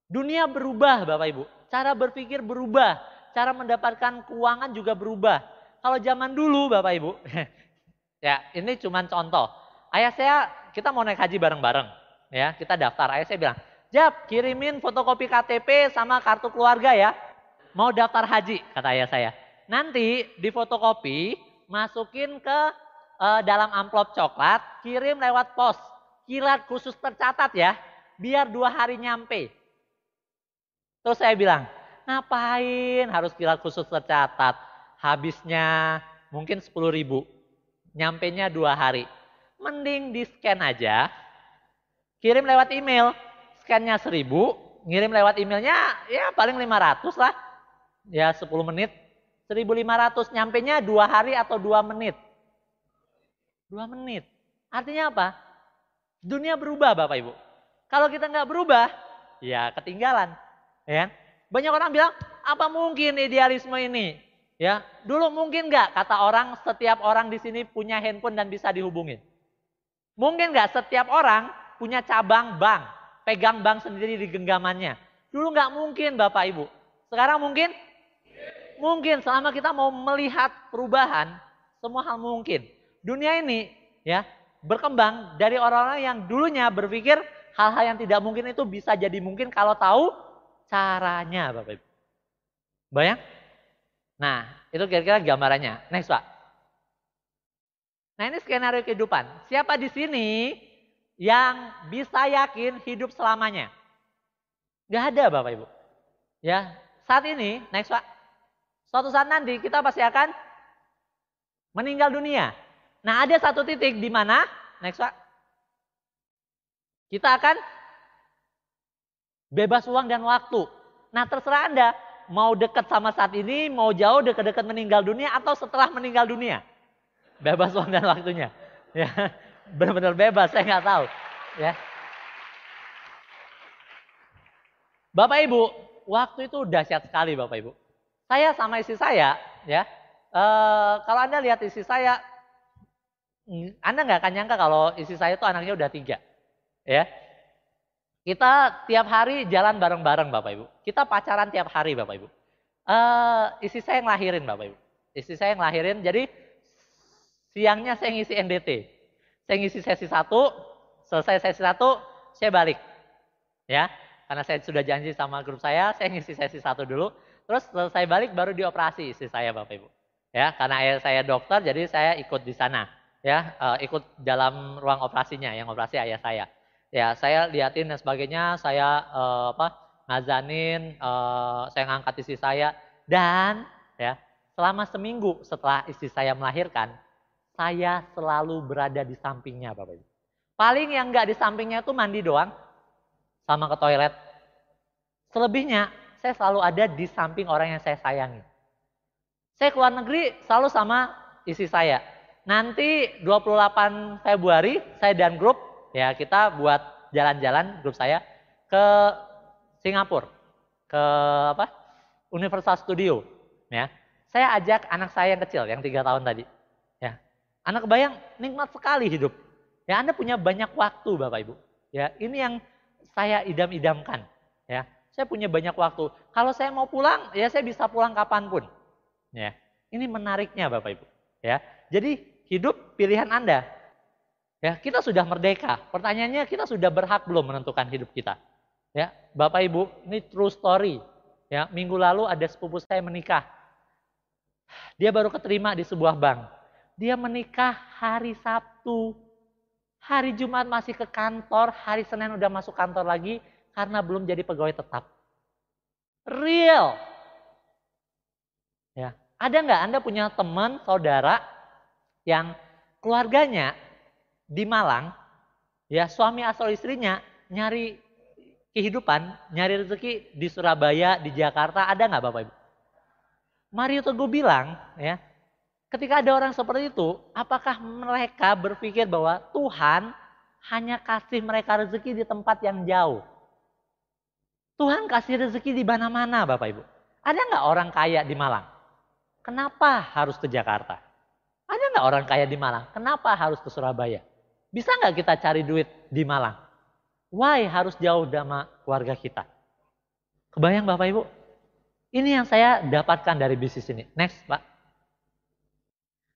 Speaker 1: Dunia berubah Bapak Ibu. Cara berpikir berubah. Cara mendapatkan keuangan juga berubah. Kalau zaman dulu Bapak Ibu. Ya ini cuma contoh. Ayah saya kita mau naik haji bareng-bareng. Ya kita daftar. Ayah saya bilang. Jap kirimin fotokopi KTP sama kartu keluarga ya. Mau daftar haji kata ayah saya. Nanti di fotokopi masukin ke dalam amplop coklat. Kirim lewat pos. Kilat khusus tercatat ya. Biar 2 hari nyampe. Terus saya bilang, ngapain harus kilat khusus tercatat? Habisnya mungkin 10.000. Nyampenya 2 hari. Mending di scan aja. Kirim lewat email. Scannya 1.000. Ngirim lewat emailnya ya paling 500 lah. Ya 10 menit. 1.500 nyampenya 2 hari atau 2 menit. 2 menit. Artinya apa? Dunia berubah Bapak Ibu. Kalau kita nggak berubah, ya ketinggalan. Ya. Banyak orang bilang, apa mungkin idealisme ini? Ya, dulu mungkin nggak kata orang setiap orang di sini punya handphone dan bisa dihubungin. Mungkin nggak setiap orang punya cabang bank, pegang bank sendiri di genggamannya. Dulu nggak mungkin Bapak Ibu. Sekarang mungkin? Mungkin selama kita mau melihat perubahan, semua hal mungkin. Dunia ini ya berkembang dari orang-orang yang dulunya berpikir hal-hal yang tidak mungkin itu bisa jadi mungkin kalau tahu caranya Bapak Ibu. Bayang? Nah, itu kira-kira gambarannya. Next, Pak. Nah, ini skenario kehidupan. Siapa di sini yang bisa yakin hidup selamanya? Gak ada, Bapak Ibu. Ya, saat ini, next, Pak. Suatu saat nanti kita pasti akan meninggal dunia. Nah, ada satu titik di mana, next, Pak. Kita akan bebas uang dan waktu. Nah, terserah Anda. Mau dekat sama saat ini, mau jauh dekat-dekat meninggal dunia atau setelah meninggal dunia. Bebas uang dan waktunya. Ya, benar-benar bebas, saya nggak tahu. Ya. Bapak Ibu, waktu itu dahsyat sekali Bapak Ibu. Saya sama istri saya, ya, kalau Anda lihat istri saya, Anda nggak akan nyangka kalau istri saya itu anaknya udah 3. Ya. Kita tiap hari jalan bareng-bareng Bapak Ibu. Kita pacaran tiap hari Bapak Ibu. Istri saya yang lahirin Bapak Ibu. Istri saya yang lahirin, jadi siangnya saya ngisi NDT. Saya ngisi sesi 1, selesai sesi 1, saya balik. Ya, karena saya sudah janji sama grup saya ngisi sesi 1 dulu. Terus selesai balik baru dioperasi istri saya Bapak Ibu. Ya, karena ayah saya dokter jadi saya ikut di sana. Ya, ikut dalam ruang operasinya, yang operasi ayah saya. Ya, saya liatin dan sebagainya, saya ngazanin, saya ngangkat istri saya. Dan ya, selama seminggu setelah istri saya melahirkan, saya selalu berada di sampingnya Bapak Ibu. Paling yang nggak di sampingnya itu mandi doang, sama ke toilet. Selebihnya, saya selalu ada di samping orang yang saya sayangi. Saya keluar negeri selalu sama istri saya. Nanti 28 Februari, saya dan grup, ya kita buat jalan-jalan grup saya ke Singapura, ke Universal Studio. Ya, saya ajak anak saya yang kecil, yang 3 tahun tadi. Ya, anak kebayang nikmat sekali hidup. Ya, Anda punya banyak waktu, Bapak Ibu. Ya, ini yang saya idam-idamkan. Ya, saya punya banyak waktu. Kalau saya mau pulang, ya saya bisa pulang kapanpun. Ya, ini menariknya, Bapak Ibu. Ya, jadi hidup pilihan Anda. Ya, kita sudah merdeka. Pertanyaannya kita sudah berhak belum menentukan hidup kita? Ya, Bapak Ibu, ini true story. Ya, minggu lalu ada sepupu saya menikah. Dia baru keterima di sebuah bank. Dia menikah hari Sabtu. Hari Jumat masih ke kantor, hari Senin udah masuk kantor lagi karena belum jadi pegawai tetap. Real. Ya, ada nggak Anda punya teman, saudara yang keluarganya di Malang, ya suami atau istrinya nyari kehidupan, nyari rezeki di Surabaya, di Jakarta, ada nggak Bapak Ibu? Mario Teguh bilang, ya, ketika ada orang seperti itu, apakah mereka berpikir bahwa Tuhan hanya kasih mereka rezeki di tempat yang jauh? Tuhan kasih rezeki di mana-mana Bapak Ibu. Ada nggak orang kaya di Malang? Kenapa harus ke Jakarta? Ada nggak orang kaya di Malang? Kenapa harus ke Surabaya? Bisa nggak kita cari duit di Malang? Why harus jauh sama keluarga kita? Kebayang Bapak Ibu? Ini yang saya dapatkan dari bisnis ini. Next Pak.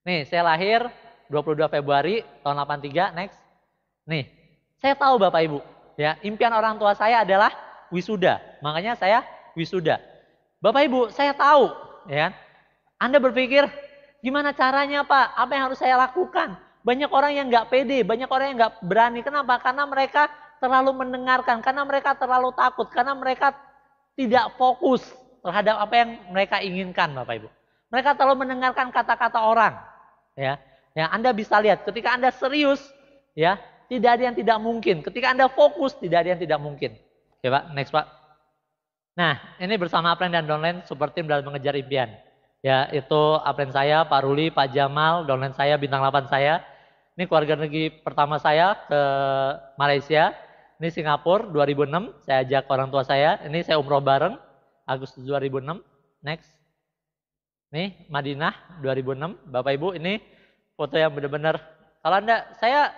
Speaker 1: Nih saya lahir 22 Februari tahun 83. Next. Nih saya tahu Bapak Ibu. Ya, impian orang tua saya adalah wisuda. Makanya saya wisuda. Bapak Ibu saya tahu. Ya, Anda berpikir gimana caranya Pak? Apa yang harus saya lakukan? Banyak orang yang nggak pede, banyak orang yang nggak berani. Kenapa? Karena mereka terlalu mendengarkan, karena mereka terlalu takut, karena mereka tidak fokus terhadap apa yang mereka inginkan, Bapak Ibu. Mereka terlalu mendengarkan kata-kata orang. Ya, Anda bisa lihat ketika Anda serius, ya tidak ada yang tidak mungkin. Ketika Anda fokus, tidak ada yang tidak mungkin. Oke Pak, next Pak. Nah, ini bersama Upline dan Downline super team dalam mengejar impian. Ya, itu upline saya, Pak Ruli, Pak Jamal, downline saya, bintang 8 saya. Ini keluarga negeri pertama saya ke Malaysia. Ini Singapura 2006, saya ajak orang tua saya. Ini saya umroh bareng Agustus 2006. Next. Nih Madinah 2006. Bapak Ibu ini foto yang benar-benar, kalau Anda, saya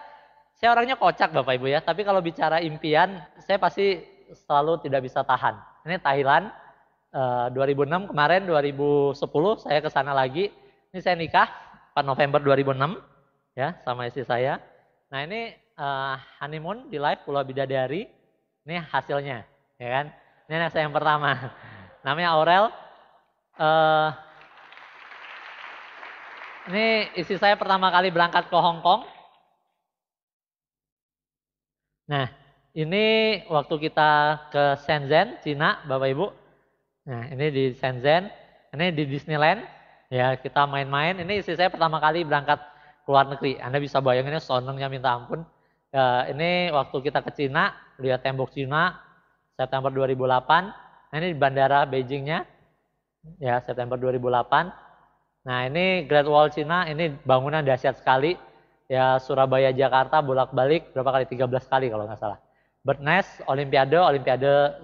Speaker 1: orangnya kocak Bapak Ibu ya, tapi kalau bicara impian, saya pasti selalu tidak bisa tahan. Ini Thailand 2006, kemarin 2010 saya ke sana lagi. Ini saya nikah 4 November 2006 ya sama istri saya. Nah ini honeymoon di live Pulau Bidadari. Ini hasilnya, ya kan? Ini anak saya yang pertama, namanya Aurel. Ini istri saya pertama kali berangkat ke Hong Kong. Nah, ini waktu kita ke Shenzhen, Cina, Bapak Ibu. Nah, ini di Shenzhen, ini di Disneyland. Ya, kita main-main. Ini istri saya pertama kali berangkat ke luar negeri. Anda bisa bayanginnya senengnya minta ampun. Ya, ini waktu kita ke Cina, lihat tembok Cina, September 2008. Nah, ini di bandara Beijingnya, ya September 2008. Nah, ini Great Wall Cina, ini bangunan dahsyat sekali. Ya, Surabaya, Jakarta, bolak-balik berapa kali? 13 kali kalau nggak salah. Bird Nest, Olimpiade,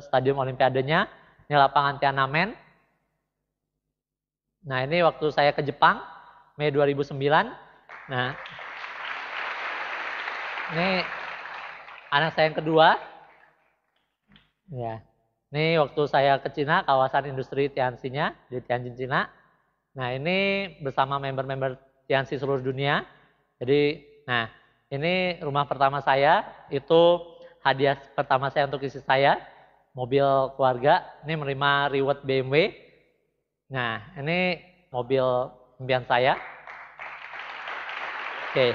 Speaker 1: Stadium Olimpiadenya. Ini lapangan Tiananmen. Nah, ini waktu saya ke Jepang, Mei 2009. Nah, ini anak saya yang kedua. Ya, ini waktu saya ke Cina, kawasan industri Tianxi-nya di Tianjin, Cina. Nah, ini bersama member-member Tianxi seluruh dunia. Jadi, nah ini rumah pertama saya, itu hadiah pertama saya untuk istri saya, mobil keluarga. Ini menerima reward BMW. Nah, ini mobil impian saya. Oke.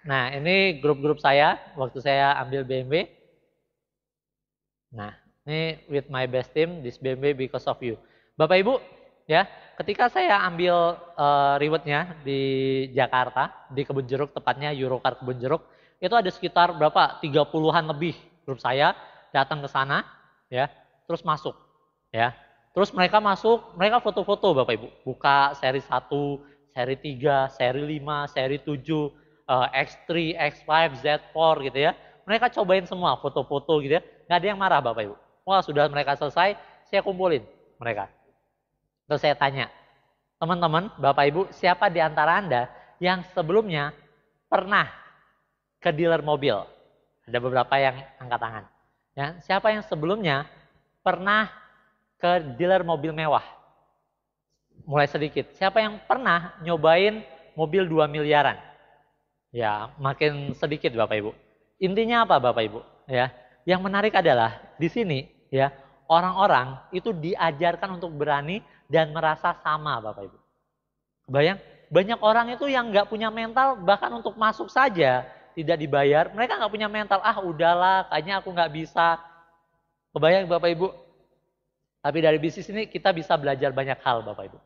Speaker 1: Nah, ini grup-grup saya waktu saya ambil BMW. Nah, ini with my best team, this BMW because of you. Bapak Ibu, ya, ketika saya ambil rewardnya di Jakarta, di Kebun Jeruk, tepatnya Eurocar Kebun Jeruk, itu ada sekitar berapa? 30-an lebih grup saya datang ke sana, ya, terus masuk, ya. Terus mereka masuk, mereka foto-foto Bapak Ibu, buka seri 1, seri 3, seri 5, seri 7, X3, X5, Z4 gitu ya. Mereka cobain semua foto-foto gitu ya, nggak ada yang marah Bapak Ibu. Wah, sudah mereka selesai, saya kumpulin mereka. Terus saya tanya, teman-teman, Bapak Ibu, siapa di antara Anda yang sebelumnya pernah ke dealer mobil? Ada beberapa yang angkat tangan. Ya, siapa yang sebelumnya pernah ke dealer mobil mewah? Mulai sedikit. Siapa yang pernah nyobain mobil 2 miliaran? Ya, makin sedikit Bapak Ibu. Intinya apa Bapak Ibu? Ya, yang menarik adalah di sini ya, orang-orang itu diajarkan untuk berani dan merasa sama Bapak Ibu. Kebayang? Banyak orang itu yang nggak punya mental bahkan untuk masuk saja tidak dibayar. Mereka nggak punya mental, ah udahlah kayaknya aku nggak bisa. Kebayang Bapak Ibu? Tapi dari bisnis ini kita bisa belajar banyak hal Bapak Ibu.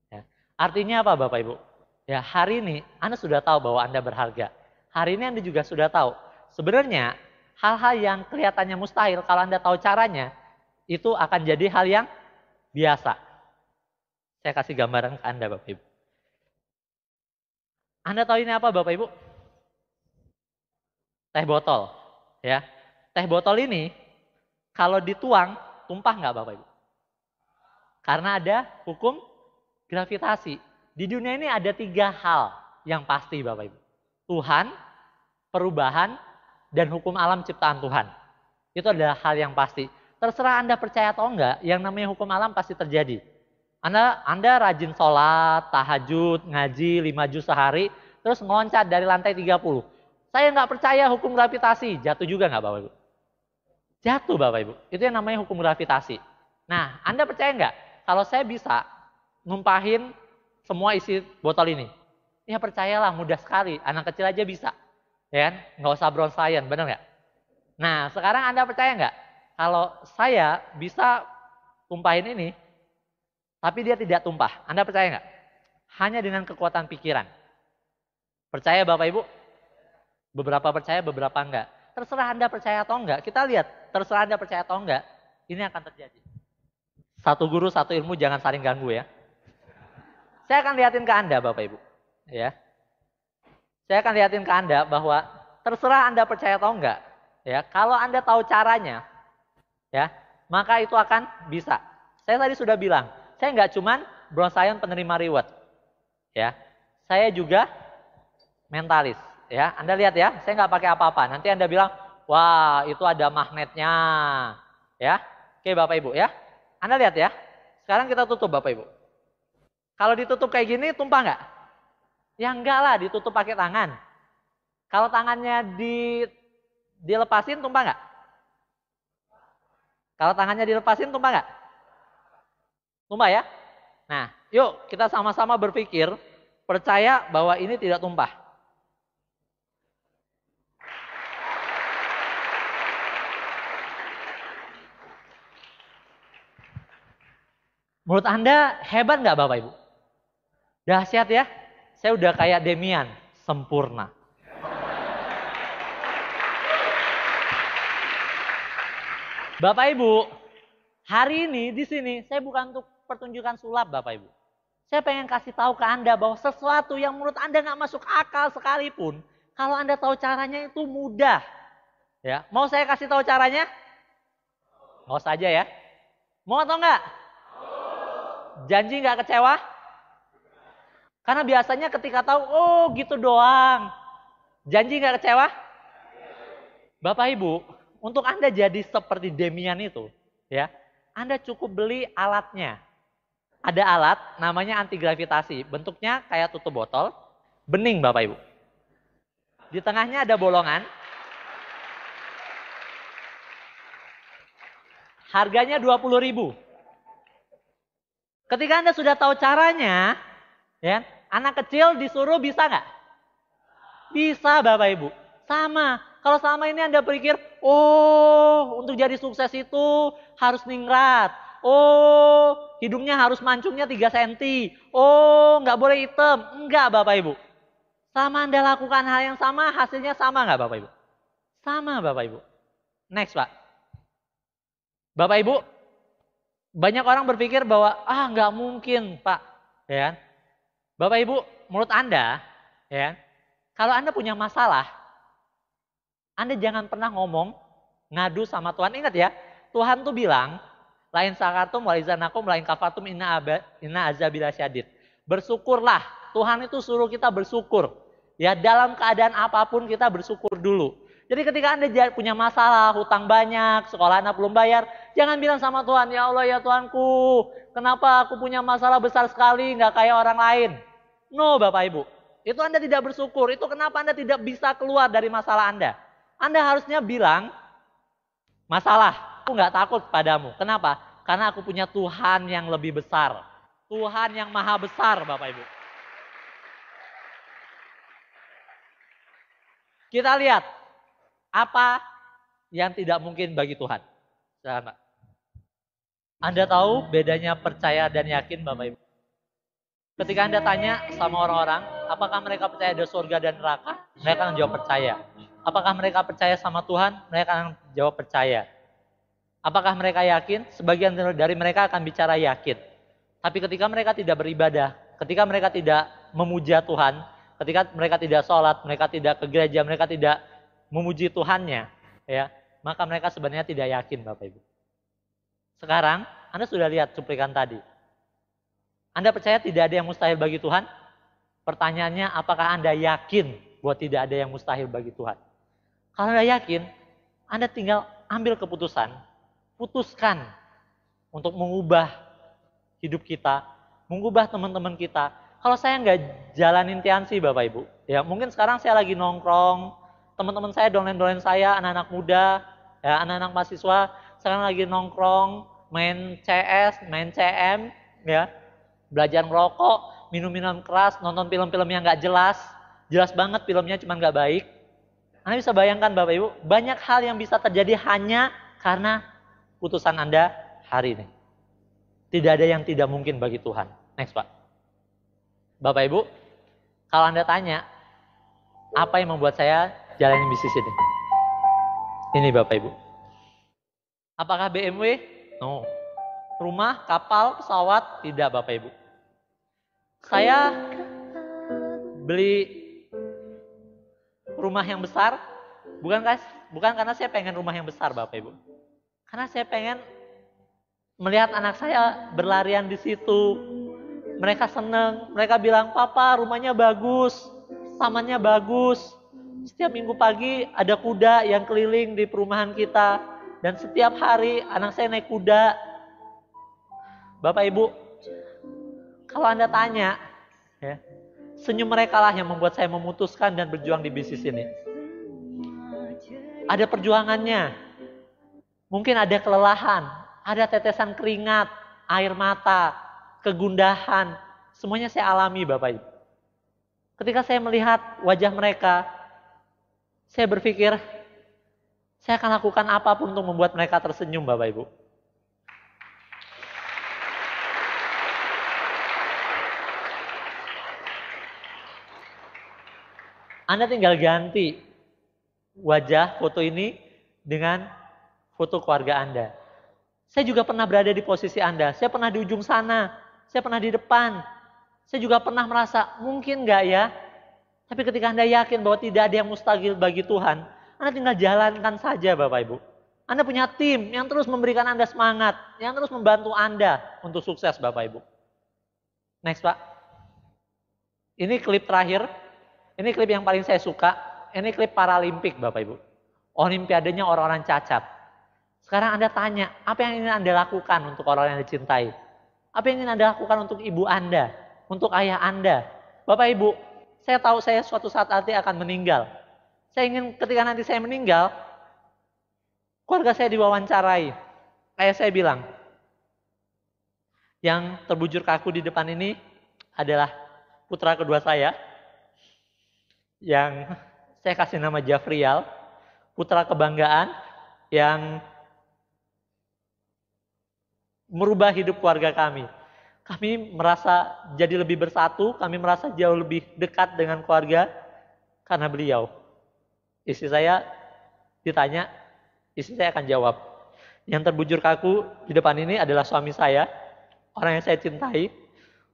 Speaker 1: Ya. Artinya apa Bapak Ibu? Ya, hari ini Anda sudah tahu bahwa Anda berharga. Hari ini Anda juga sudah tahu. Sebenarnya hal-hal yang kelihatannya mustahil kalau Anda tahu caranya, itu akan jadi hal yang biasa. Saya kasih gambaran ke Anda Bapak Ibu. Anda tahu ini apa Bapak Ibu? Teh botol. Ya. Teh botol ini kalau dituang, tumpah nggak Bapak Ibu? Karena ada hukum gravitasi. Di dunia ini ada 3 hal yang pasti Bapak Ibu. Tuhan, perubahan, dan hukum alam ciptaan Tuhan. Itu adalah hal yang pasti. Terserah Anda percaya atau enggak, yang namanya hukum alam pasti terjadi. Anda rajin sholat, tahajud, ngaji 5 juz sehari, terus meloncat dari lantai 30. Saya nggak percaya hukum gravitasi, jatuh juga nggak Bapak Ibu? Jatuh Bapak Ibu, itu yang namanya hukum gravitasi. Nah, Anda percaya nggak kalau saya bisa numpahin semua isi botol ini? Ya percayalah, mudah sekali, anak kecil aja bisa. Ya kan? Nggak usah bronze science, benar nggak? Nah, sekarang Anda percaya nggak kalau saya bisa tumpahin ini, tapi dia tidak tumpah? Anda percaya nggak? Hanya dengan kekuatan pikiran. Percaya Bapak Ibu? Beberapa percaya, beberapa enggak. Terserah Anda percaya atau enggak. Kita lihat, terserah Anda percaya atau enggak, ini akan terjadi. Satu guru, satu ilmu, jangan saling ganggu ya. saya akan lihatin ke Anda Bapak Ibu. Ya. Saya akan lihatin ke Anda bahwa terserah Anda percaya atau enggak. Ya, kalau Anda tahu caranya, ya, maka itu akan bisa. Saya tadi sudah bilang, saya nggak cuman Bronze Lion penerima reward. Ya. Saya juga mentalis. Ya, Anda lihat ya, saya nggak pakai apa-apa. Nanti Anda bilang, wah itu ada magnetnya. Ya, oke Bapak Ibu ya. Anda lihat ya. Sekarang kita tutup Bapak Ibu. Kalau ditutup kayak gini, tumpah nggak? Ya enggak lah, ditutup pakai tangan. Kalau tangannya dilepasin, tumpah nggak? Kalau tangannya dilepasin, tumpah nggak? Tumpah ya. Nah, yuk kita sama-sama berpikir, percaya bahwa ini tidak tumpah. Menurut Anda hebat nggak Bapak Ibu? Dahsyat ya. Saya udah kayak Demian, sempurna. Bapak Ibu, hari ini di sini saya bukan untuk pertunjukan sulap Bapak Ibu. Saya pengen kasih tahu ke Anda bahwa sesuatu yang menurut Anda nggak masuk akal sekalipun, kalau Anda tahu caranya itu mudah. Ya, mau saya kasih tahu caranya? Mau saja ya. Mau atau enggak? Janji nggak kecewa? Karena biasanya ketika tahu, oh gitu doang. Janji nggak kecewa? Bapak Ibu, untuk Anda jadi seperti Demian itu, ya, Anda cukup beli alatnya. Ada alat namanya anti gravitasi, bentuknya kayak tutup botol, bening Bapak Ibu. Di tengahnya ada bolongan. Harganya 20.000. Ketika Anda sudah tahu caranya, ya, anak kecil disuruh bisa nggak? Bisa Bapak Ibu. Sama. Kalau selama ini Anda berpikir, oh untuk jadi sukses itu harus ningrat. Oh hidungnya harus mancungnya 3 cm. Oh nggak boleh hitam. Enggak Bapak Ibu. Sama Anda lakukan hal yang sama, hasilnya sama nggak Bapak Ibu? Sama Bapak Ibu. Next Pak. Bapak Ibu, banyak orang berpikir bahwa nggak mungkin Pak. Ya. Bapak Ibu, menurut Anda, ya, kalau Anda punya masalah, Anda jangan pernah ngomong, ngadu sama Tuhan. Ingat ya, Tuhan tuh bilang, lain sakartum walizanakum lain kafatum inna azabila syadid. Bersyukurlah, Tuhan itu suruh kita bersyukur. Ya dalam keadaan apapun kita bersyukur dulu. Jadi ketika Anda punya masalah, hutang banyak, sekolah Anda belum bayar, jangan bilang sama Tuhan, ya Allah ya Tuhanku, kenapa aku punya masalah besar sekali, nggak kayak orang lain. No Bapak Ibu, itu Anda tidak bersyukur. Itu kenapa Anda tidak bisa keluar dari masalah Anda. Anda harusnya bilang, masalah, aku nggak takut padamu. Kenapa? Karena aku punya Tuhan yang lebih besar. Tuhan yang maha besar Bapak Ibu. Kita lihat, apa yang tidak mungkin bagi Tuhan. Silakan Pak. Anda tahu bedanya percaya dan yakin Bapak Ibu? Ketika Anda tanya sama orang-orang, apakah mereka percaya ada surga dan neraka? Mereka akan jawab percaya. Apakah mereka percaya sama Tuhan? Mereka akan jawab percaya. Apakah mereka yakin? Sebagian dari mereka akan bicara yakin. Tapi ketika mereka tidak beribadah, ketika mereka tidak memuja Tuhan, ketika mereka tidak sholat, mereka tidak ke gereja, mereka tidak memuji Tuhannya, ya, maka mereka sebenarnya tidak yakin Bapak Ibu. Sekarang, Anda sudah lihat cuplikan tadi. Anda percaya tidak ada yang mustahil bagi Tuhan? Pertanyaannya, apakah Anda yakin bahwa tidak ada yang mustahil bagi Tuhan? Kalau Anda yakin, Anda tinggal ambil keputusan, putuskan untuk mengubah hidup kita, mengubah teman-teman kita. Kalau saya nggak jalanin Tiansi Bapak Ibu, ya mungkin sekarang saya lagi nongkrong, teman-teman saya dolen-dolen saya, anak-anak muda, ya anak-anak mahasiswa, sekarang lagi nongkrong, main CS, main CM, ya. Belajar merokok, minum-minum keras, nonton film-film yang nggak jelas. Jelas banget filmnya cuma nggak baik. Anda bisa bayangkan Bapak Ibu, banyak hal yang bisa terjadi hanya karena putusan Anda hari ini. Tidak ada yang tidak mungkin bagi Tuhan. Next Pak. Bapak Ibu, kalau Anda tanya, apa yang membuat saya jalanin bisnis ini? Ini Bapak Ibu. Apakah BMW? No. Rumah, kapal, pesawat? Tidak Bapak Ibu. Saya beli rumah yang besar, bukan karena saya pengen rumah yang besar Bapak Ibu. Karena saya pengen melihat anak saya berlarian di situ. Mereka seneng, mereka bilang, "Papa, rumahnya bagus, tamannya bagus. Setiap minggu pagi ada kuda yang keliling di perumahan kita. Dan setiap hari anak saya naik kuda." Bapak Ibu, kalau Anda tanya, ya, senyum mereka lah yang membuat saya memutuskan dan berjuang di bisnis ini. Ada perjuangannya, mungkin ada kelelahan, ada tetesan keringat, air mata, kegundahan, semuanya saya alami Bapak Ibu. Ketika saya melihat wajah mereka, saya berpikir, saya akan lakukan apapun untuk membuat mereka tersenyum Bapak Ibu. Anda tinggal ganti wajah foto ini dengan foto keluarga Anda. Saya juga pernah berada di posisi Anda. Saya pernah di ujung sana. Saya pernah di depan. Saya juga pernah merasa, mungkin nggak ya? Tapi ketika Anda yakin bahwa tidak ada yang mustahil bagi Tuhan, Anda tinggal jalankan saja Bapak Ibu. Anda punya tim yang terus memberikan Anda semangat, yang terus membantu Anda untuk sukses Bapak Ibu. Next Pak. Ini klip terakhir. Ini klip yang paling saya suka. Ini klip Paralimpik Bapak Ibu. Olimpiadanya orang-orang cacat. Sekarang Anda tanya, apa yang ingin Anda lakukan untuk orang yang dicintai? Apa yang ingin Anda lakukan untuk ibu Anda? Untuk ayah Anda? Bapak Ibu, saya tahu saya suatu saat nanti akan meninggal. Saya ingin ketika nanti saya meninggal, keluarga saya diwawancarai. Kayak saya bilang, yang terbujur kaku di depan ini adalah putra kedua saya, yang saya kasih nama Jafrial, putra kebanggaan yang merubah hidup keluarga kami. Kami merasa jadi lebih bersatu, kami merasa jauh lebih dekat dengan keluarga karena beliau. Istri saya ditanya, istri saya akan jawab. Yang terbujur kaku di depan ini adalah suami saya, orang yang saya cintai,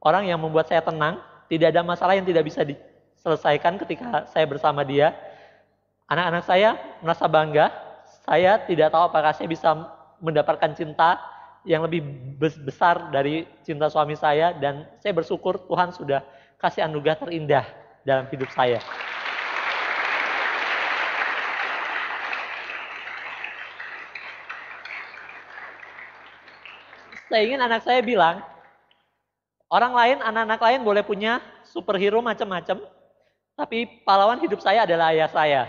Speaker 1: orang yang membuat saya tenang, tidak ada masalah yang tidak bisa diselesaikan ketika saya bersama dia. Anak-anak saya merasa bangga, saya tidak tahu apakah saya bisa mendapatkan cinta yang lebih besar dari cinta suami saya, dan saya bersyukur Tuhan sudah kasih anugerah terindah dalam hidup saya. Saya ingin anak saya bilang, orang lain, anak-anak lain boleh punya superhero macam-macam, tapi pahlawan hidup saya adalah ayah saya.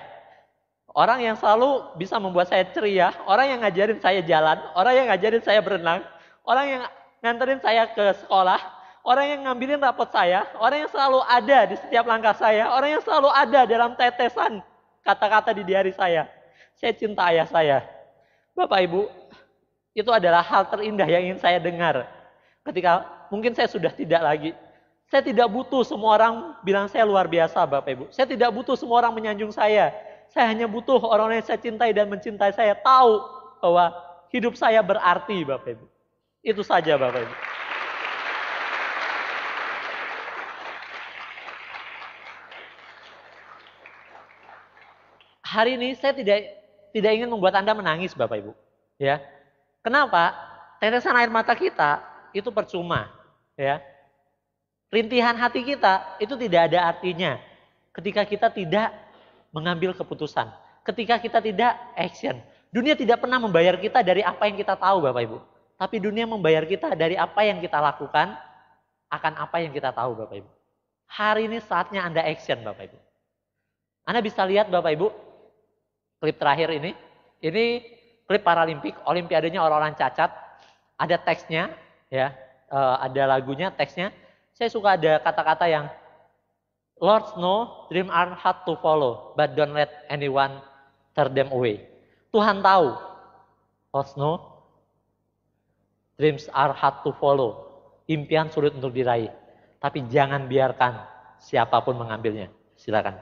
Speaker 1: Orang yang selalu bisa membuat saya ceria, orang yang ngajarin saya jalan, orang yang ngajarin saya berenang, orang yang nganterin saya ke sekolah, orang yang ngambilin rapot saya, orang yang selalu ada di setiap langkah saya, orang yang selalu ada dalam tetesan kata-kata di diari saya. Saya cinta ayah saya. Bapak Ibu, itu adalah hal terindah yang ingin saya dengar. Ketika mungkin saya sudah tidak lagi. Saya tidak butuh semua orang bilang saya luar biasa Bapak Ibu. Saya tidak butuh semua orang menyanjung saya. Saya hanya butuh orang yang saya cintai dan mencintai saya tahu bahwa hidup saya berarti Bapak Ibu. Itu saja Bapak Ibu. Hari ini saya tidak ingin membuat Anda menangis Bapak Ibu. Ya. Kenapa? Tetesan air mata kita itu percuma. Ya. Rintihan hati kita itu tidak ada artinya ketika kita tidak mengambil keputusan. Ketika kita tidak action. Dunia tidak pernah membayar kita dari apa yang kita tahu Bapak Ibu. Tapi dunia membayar kita dari apa yang kita lakukan akan apa yang kita tahu Bapak Ibu. Hari ini saatnya Anda action Bapak Ibu. Anda bisa lihat Bapak Ibu, klip terakhir ini. Ini klip Paralimpik, Olimpiadanya orang-orang cacat. Ada teksnya, ya, ada lagunya, teksnya. Saya suka ada kata-kata yang Lord know dreams are hard to follow, but don't let anyone turn them away. Tuhan tahu, Lord know dreams are hard to follow. Impian sulit untuk diraih, tapi jangan biarkan siapapun mengambilnya. Silakan.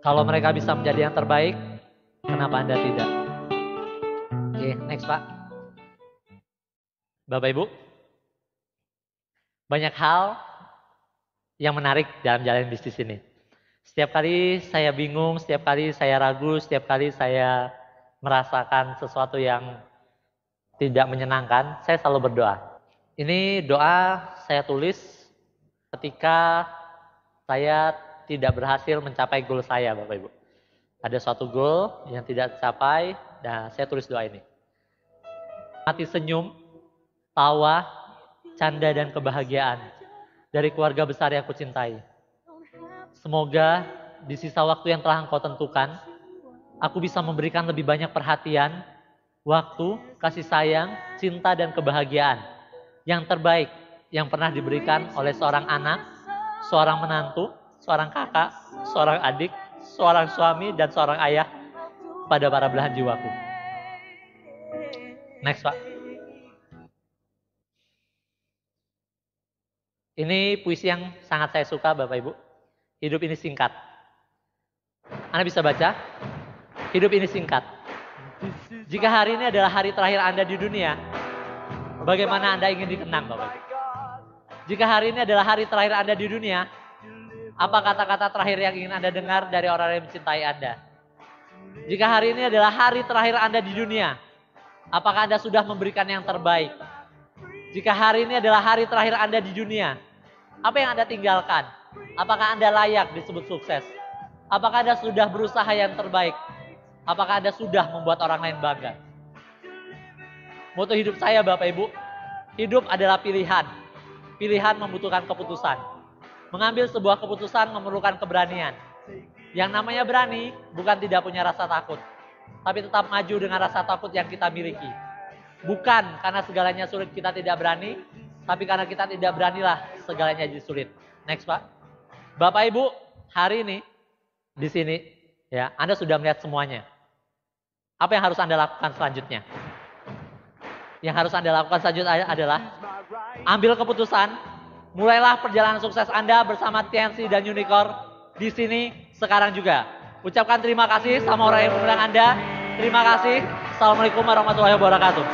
Speaker 1: Kalau mereka bisa menjadi yang terbaik, kenapa Anda tidak? Oke, next Pak. Bapak Ibu. Banyak hal yang menarik dalam jalan bisnis ini. Setiap kali saya bingung, setiap kali saya ragu, setiap kali saya merasakan sesuatu yang tidak menyenangkan, saya selalu berdoa. Ini doa saya tulis ketika saya tidak berhasil mencapai goal saya, Bapak Ibu. Ada suatu goal yang tidak tercapai, dan saya tulis doa ini. Mati senyum, tawa, canda dan kebahagiaan dari keluarga besar yang aku cintai. Semoga di sisa waktu yang telah Engkau tentukan, aku bisa memberikan lebih banyak perhatian, waktu, kasih sayang, cinta dan kebahagiaan yang terbaik yang pernah diberikan oleh seorang anak, seorang menantu, seorang kakak, seorang adik, seorang suami dan seorang ayah pada para belahan jiwaku. Next, Pak. Ini puisi yang sangat saya suka, Bapak Ibu. Hidup ini singkat. Anda bisa baca. Hidup ini singkat. Jika hari ini adalah hari terakhir Anda di dunia, bagaimana Anda ingin dikenang, Bapak Ibu? Jika hari ini adalah hari terakhir Anda di dunia, apa kata-kata terakhir yang ingin Anda dengar dari orang yang mencintai Anda? Jika hari ini adalah hari terakhir Anda di dunia, apakah Anda sudah memberikan yang terbaik? Jika hari ini adalah hari terakhir Anda di dunia, apa yang Anda tinggalkan? Apakah Anda layak disebut sukses? Apakah Anda sudah berusaha yang terbaik? Apakah Anda sudah membuat orang lain bangga? Moto hidup saya, Bapak Ibu, hidup adalah pilihan. Pilihan membutuhkan keputusan. Mengambil sebuah keputusan memerlukan keberanian. Yang namanya berani bukan tidak punya rasa takut, tapi tetap maju dengan rasa takut yang kita miliki. Bukan karena segalanya sulit kita tidak berani, tapi karena kita tidak beranilah segalanya jadi sulit. Next, Pak. Bapak Ibu, hari ini di sini ya, Anda sudah melihat semuanya. Apa yang harus Anda lakukan selanjutnya? Yang harus Anda lakukan selanjutnya adalah ambil keputusan, mulailah perjalanan sukses Anda bersama TNC dan Unicorn di sini sekarang juga. Ucapkan terima kasih sama orang yang mengundang Anda. Terima kasih. Assalamualaikum warahmatullahi wabarakatuh.